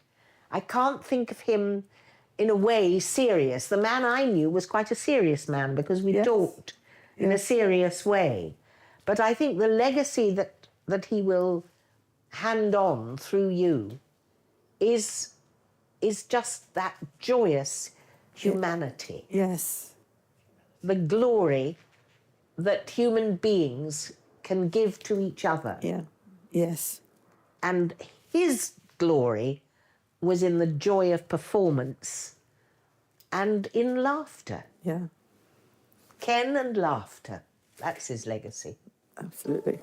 Speaker 10: I can't think of him in a way serious. The man I knew was quite a serious man because we talked in a serious way. But I think the legacy that he will hand on through you is just that joyous humanity.
Speaker 21: Yes.
Speaker 10: The glory that human beings can give to each other.
Speaker 21: Yeah, yes.
Speaker 10: And his glory was in the joy of performance and in laughter.
Speaker 21: Yeah.
Speaker 10: Ken and laughter. That's his legacy.
Speaker 21: Absolutely.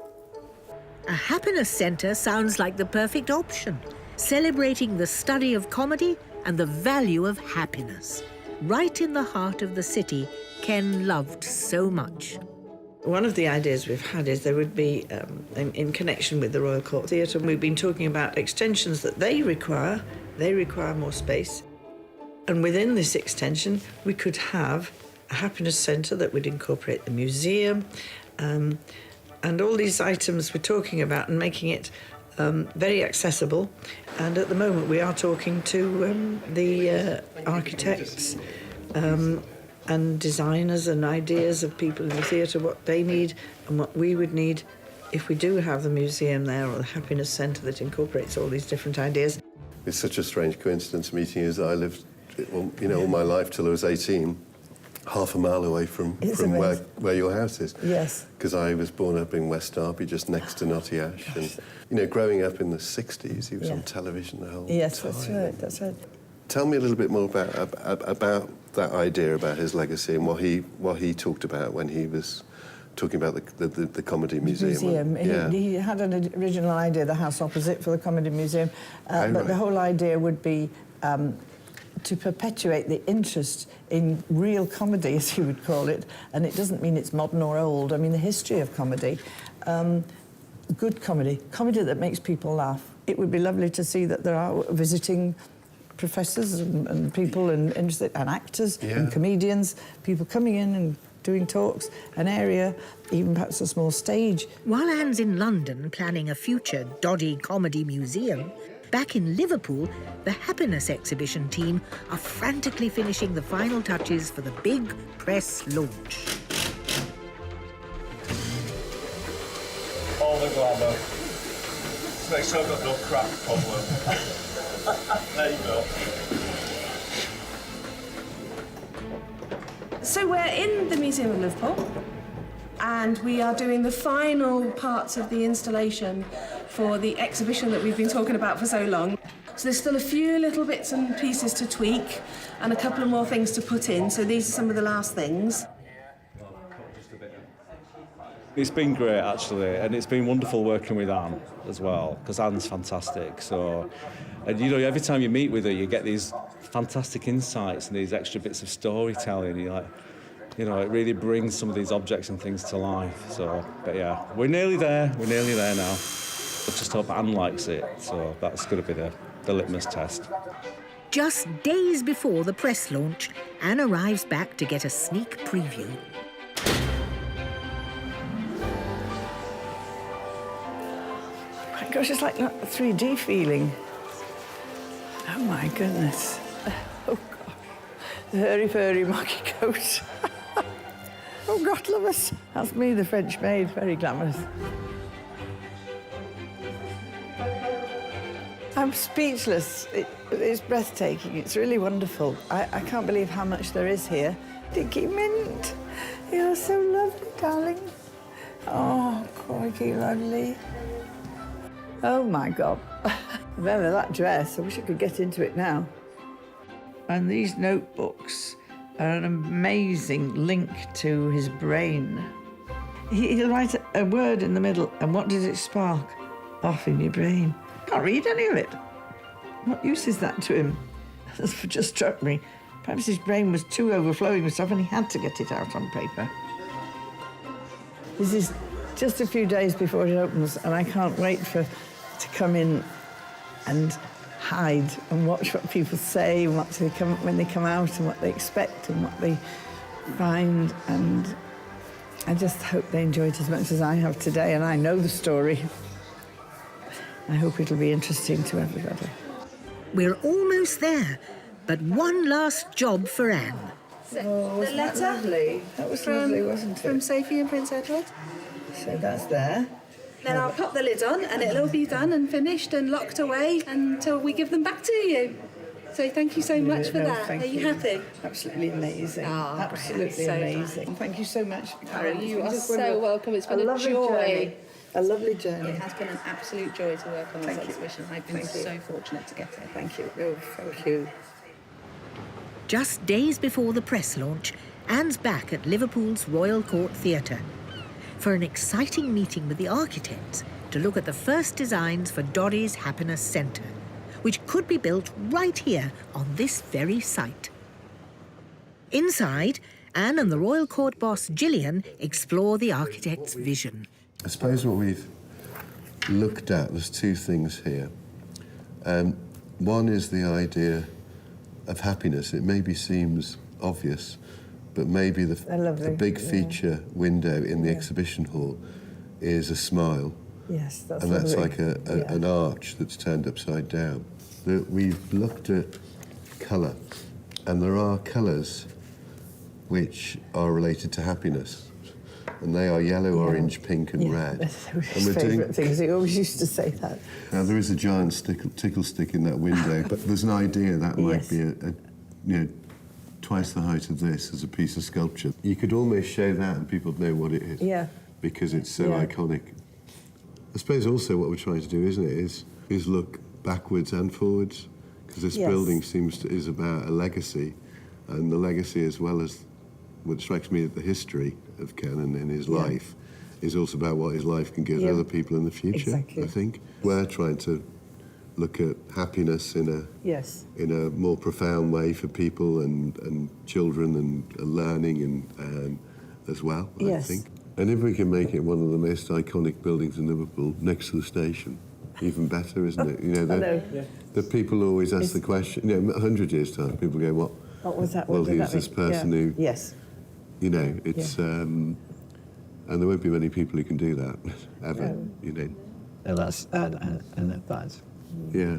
Speaker 10: A happiness centre sounds like the perfect option, celebrating the study of comedy and the value of happiness. Right in the heart of the city Ken loved so much.
Speaker 21: One of the ideas we've had is there would be, in connection with the Royal Court Theatre, we've been talking about extensions that they require. They require more space. And within this extension, we could have a happiness centre that would incorporate the museum and all these items we're talking about and making it very accessible. And at the moment, we are talking to the architects and designers and ideas of people in the theatre, what they need and what we would need if we do have the museum there or the happiness centre that incorporates all these different ideas.
Speaker 14: It's such a strange coincidence meeting as I lived, all my life till I was 18, half a mile away from where your house is.
Speaker 21: Yes.
Speaker 14: Because I was born up in West Derby, just next to Notty Ash. And, growing up in the 60s, he was on television the whole time.
Speaker 21: Yes, that's right.
Speaker 14: Tell me a little bit more about that idea, about his legacy and what he talked about when he was talking about the Comedy Museum.
Speaker 21: He had an original idea, the house opposite, for the Comedy Museum, but the whole idea would be to perpetuate the interest in real comedy, as you would call it, and it doesn't mean it's modern or old. I mean, the history of comedy, good comedy that makes people laugh. It would be lovely to see that there are visiting professors and people and actors and comedians, people coming in and doing talks, an area, even perhaps a small stage.
Speaker 10: While Anne's in London planning a future Doddy Comedy Museum, back in Liverpool, the Happiness exhibition team are frantically finishing the final touches for the big press launch.
Speaker 17: All the glamour. Just make sure I've got no crack problem. There you go.
Speaker 19: So we're in the Museum of Liverpool, and we are doing the final parts of the installation for the exhibition that we've been talking about for so long. So there's still a few little bits and pieces to tweak and a couple of more things to put in, so these are some of the last things.
Speaker 20: It's been great, actually, and it's been wonderful working with Anne as well, because Anne's fantastic. And every time you meet with her, you get these fantastic insights and these extra bits of storytelling. It really brings some of these objects and things to life. But yeah, we're nearly there. We're nearly there now. I just hope Anne likes it. So that's going to be the litmus test.
Speaker 10: Just days before the press launch, Anne arrives back to get a sneak preview.
Speaker 21: Oh my gosh, it's like a 3D feeling. Oh my goodness. Oh gosh. The hairy-furry monkey coat. Oh God, love us. That's me, the French maid, very glamorous. I'm speechless. It's breathtaking. It's really wonderful. I can't believe how much there is here. Dicky Mint, you're so lovely, darling. Oh, crikey, lovely. Oh my God. Remember that dress? I wish I could get into it now. And these notebooks are an amazing link to his brain. He'll write a word in the middle, and what does it spark? Off in your brain. Can't read any of it. What use is that to him? That's just struck me. Perhaps his brain was too overflowing with stuff and he had to get it out on paper. This is just a few days before it opens, and I can't wait to come in and hide and watch what people say and when they come out and what they expect and what they find. And I just hope they enjoy it as much as I have today, and I know the story. I hope it'll be interesting to everybody.
Speaker 10: We're almost there, but one last job for Anne.
Speaker 21: Oh, wasn't that lovely? That was lovely, wasn't it?
Speaker 19: From Sophie and Prince Edward.
Speaker 21: So that's there.
Speaker 19: Then I'll pop the lid on and it'll all be done and finished and locked away until we give them back to you. So thank you so much for that. Are you happy?
Speaker 21: Absolutely amazing.
Speaker 19: Oh,
Speaker 21: absolutely
Speaker 19: so
Speaker 21: amazing. Thank you so much.
Speaker 19: Karen, you are so welcome. It's been a joy.
Speaker 21: Journey. A lovely journey.
Speaker 19: It has been an absolute joy to work on this exhibition. I've been so fortunate to get here.
Speaker 21: Thank you. Oh, thank you.
Speaker 10: Just days before the press launch, Anne's back at Liverpool's Royal Court Theatre for an exciting meeting with the architects to look at the first designs for Doddy's Happiness Centre, which could be built right here on this very site. Inside, Anne and the Royal Court boss Gillian explore the architect's vision.
Speaker 14: I suppose what we've looked at, there's two things here. One is the idea of happiness. It maybe seems obvious, but maybe the big feature window in the exhibition hall is a smile.
Speaker 21: Yes, that's
Speaker 14: and that's
Speaker 21: lovely.
Speaker 14: like an arch that's turned upside down. We've looked at colour, and there are colours which are related to happiness. and they are yellow, orange, pink and red.
Speaker 21: They were his favourite things. He always used to say that.
Speaker 14: Now, there is a giant tickle stick in that window, but there's an idea that might be twice the height of this as a piece of sculpture. You could almost show that and people know what it is.
Speaker 21: Yeah.
Speaker 14: Because it's so iconic. I suppose also what we're trying to do, isn't it, is look backwards and forwards, because this building is about a legacy, and the legacy, as well as what strikes me at the history of Ken and his life, is also about what his life can give other people in the future.
Speaker 21: Exactly.
Speaker 14: I think we're trying to look at happiness in a more profound way for people and children and learning and as well. I think. And if we can make it one of the most iconic buildings in Liverpool, next to the station, even better, isn't it? You know, the people always ask the question. 100 years time, people go, "What
Speaker 21: was that?
Speaker 14: Well, who's this person who?"
Speaker 21: Yes.
Speaker 14: You know, it's and there won't be many people who can do that ever. You know.
Speaker 21: No, that's advice.
Speaker 14: Yeah.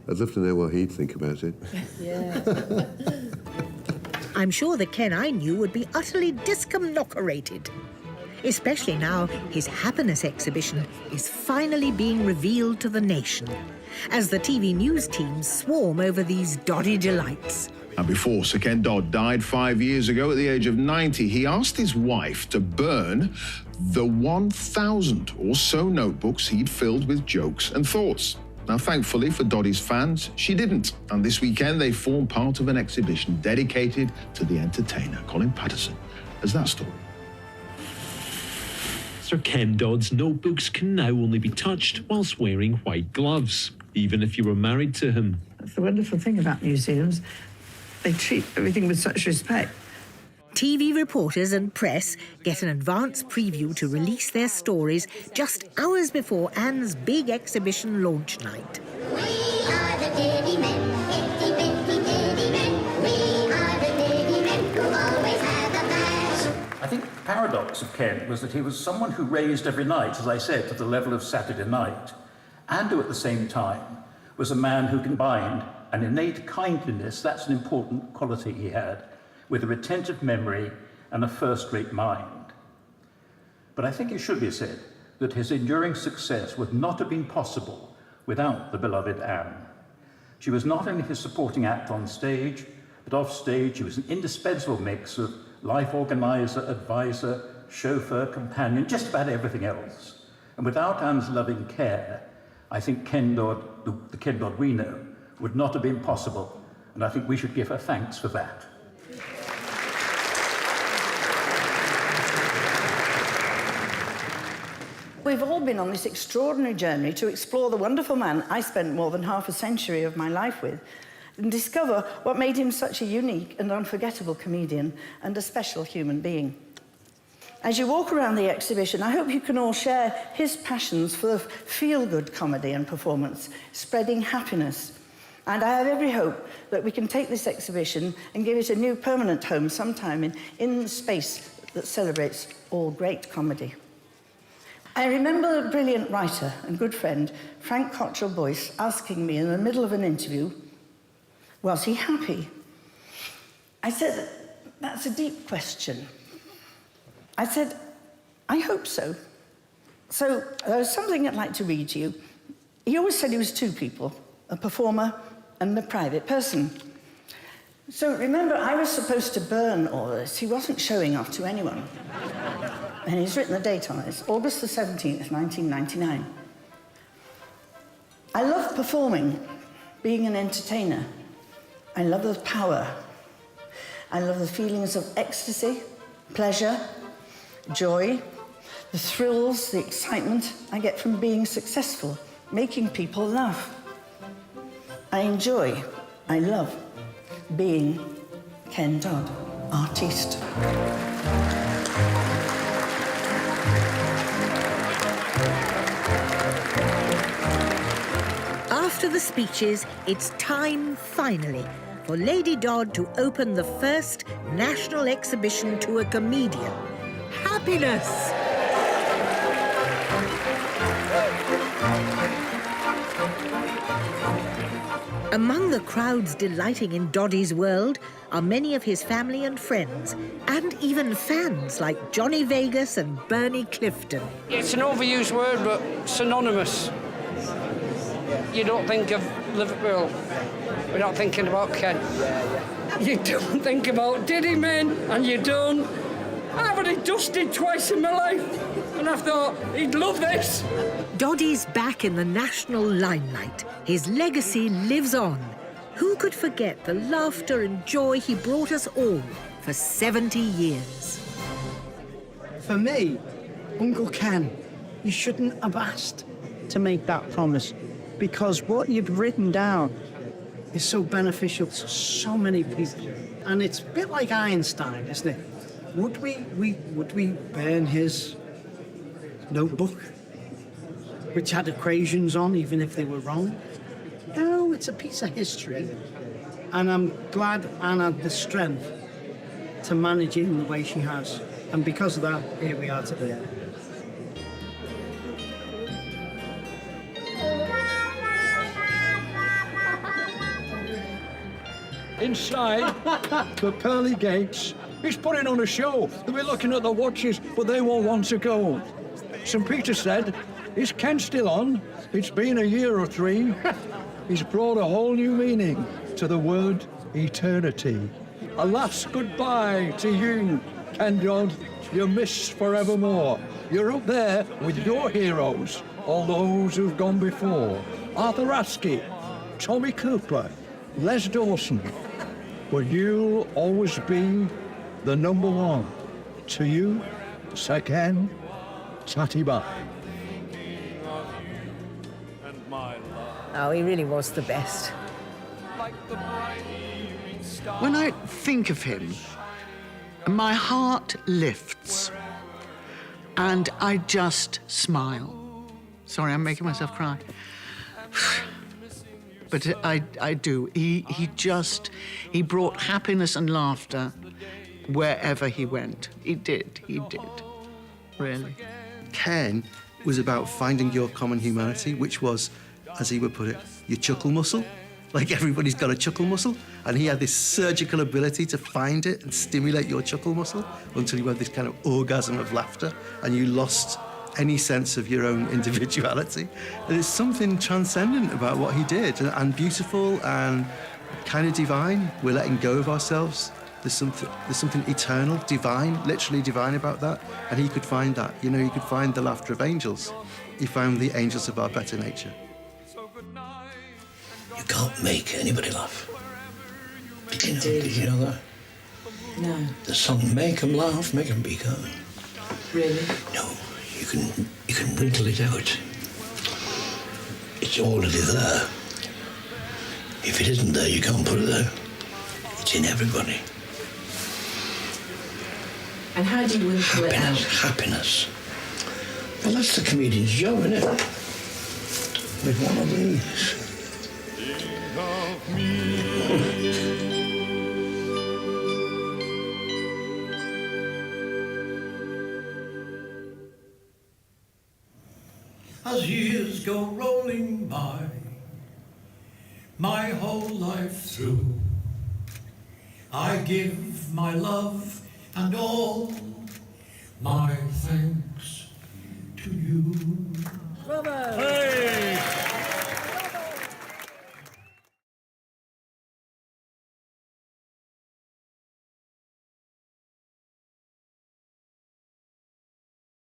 Speaker 14: I'd love to know what he'd think about it.
Speaker 10: Yeah. I'm sure the Ken I knew would be utterly discombobulated, especially now his happiness exhibition is finally being revealed to the nation, as the TV news teams swarm over these Doddy delights.
Speaker 8: And before Sir Ken Dodd died 5 years ago at the age of 90, he asked his wife to burn the 1,000 or so notebooks he'd filled with jokes and thoughts. Now, thankfully for Doddy's fans, she didn't. And this weekend, they form part of an exhibition dedicated to the entertainer, Colin Patterson. As that story.
Speaker 12: Sir Ken Dodd's notebooks can now only be touched whilst wearing white gloves, even if you were married to him.
Speaker 21: That's the wonderful thing about museums. They treat everything with such respect.
Speaker 10: TV reporters and press get an advance preview to release their stories just hours before Anne's big exhibition launch night.
Speaker 23: We are the Diddy Men, itty bitty Diddy Men. We are the Diddy Men who always have a bash.
Speaker 1: I think the paradox of Ken was that he was someone who raised every night, as I said, to the level of Saturday night, and who at the same time was a man who combined an innate kindliness, that's an important quality he had, with a retentive memory and a first-rate mind. But I think it should be said that his enduring success would not have been possible without the beloved Anne. She was not only his supporting act on stage, but off stage she was an indispensable mix of life organizer, advisor, chauffeur, companion, just about everything else. And without Anne's loving care, I think Ken Dodd, the Ken Dodd we know, would not have been possible, and I think we should give her thanks for that.
Speaker 24: We've all been on this extraordinary journey to explore the wonderful man I spent more than half a century of my life with and discover what made him such a unique and unforgettable comedian and a special human being. As you walk around the exhibition, I hope you can all share his passions for feel-good comedy and performance, spreading happiness. And I have every hope that we can take this exhibition and give it a new permanent home sometime in space that celebrates all great comedy. I remember a brilliant writer and good friend, Frank Cottrell Boyce, asking me in the middle of an interview, was he happy? I said, that's a deep question. I said, I hope so. So there's something I'd like to read to you. He always said he was two people, a performer and a private person. So remember, I was supposed to burn all this. He wasn't showing off to anyone. And he's written the date on it. August the 17th, 1999. I love performing, being an entertainer. I love the power. I love the feelings of ecstasy, pleasure, joy, the thrills, the excitement I get from being successful, making people laugh. I love being Ken Dodd, artiste.
Speaker 10: After the speeches, it's time, finally, for Lady Dodd to open the first national exhibition to a comedian. Happiness! Among the crowds delighting in Doddy's world are many of his family and friends, and even fans like Johnny Vegas and Bernie Clifton.
Speaker 3: It's an overused word, but synonymous. You don't think of Liverpool without thinking about Ken. You don't think about Diddy Men, and you don't. I've had it dusted twice in my life, and I thought he'd love this.
Speaker 10: Doddy's back in the national limelight. His legacy lives on. Who could forget the laughter and joy he brought us all for 70 years?
Speaker 6: For me, Uncle Ken, you shouldn't have asked to make that promise, because what you've written down is so beneficial to so many people. And it's a bit like Einstein, isn't it? Would we burn his notebook, which had equations on, even if they were wrong? No, it's a piece of history. And I'm glad Anne had the strength to manage it in the way she has. And because of that, here we are today.
Speaker 7: Inside the pearly gates, he's putting on a show. They'll be looking at the watches, but they won't want to go. St. Peter said, "Is Ken still on? It's been a year or 3. He's brought a whole new meaning to the word eternity. A last goodbye to you, Ken Dodd. You're missed forevermore. You're up there with your heroes, all those who've gone before. Arthur Askey, Tommy Cooper, Les Dawson. But you'll always be the number 1. To you, Sir Ken, tatty bye."
Speaker 10: Oh, he really was the best.
Speaker 6: When I think of him, my heart lifts and I just smile. Sorry, I'm making myself cry. But I do. He brought happiness and laughter wherever he went. He did, really.
Speaker 18: Ken was about finding your common humanity, which was, as he would put it, your chuckle muscle. Like everybody's got a chuckle muscle, and he had this surgical ability to find it and stimulate your chuckle muscle until you had this kind of orgasm of laughter and you lost any sense of your own individuality. There's something transcendent about what he did, and beautiful and kind of divine. We're letting go of ourselves. There's something eternal, divine, literally divine about that, and he could find that. You know, he could find the laughter of angels. He found the angels of our better nature.
Speaker 5: You can't make anybody laugh. Did you know that?
Speaker 24: No.
Speaker 5: The song "Make 'Em Laugh, Make 'Em Be Gone."
Speaker 24: Really?
Speaker 5: No, you can wrinkle it out. It's already there. If it isn't there, you can't put it there. It's in everybody.
Speaker 24: And how do you wrinkle it out?
Speaker 5: Happiness. Well, that's the comedian's job, isn't it? With one of these.
Speaker 25: As years go rolling by, my whole life through, I give my love and all my thanks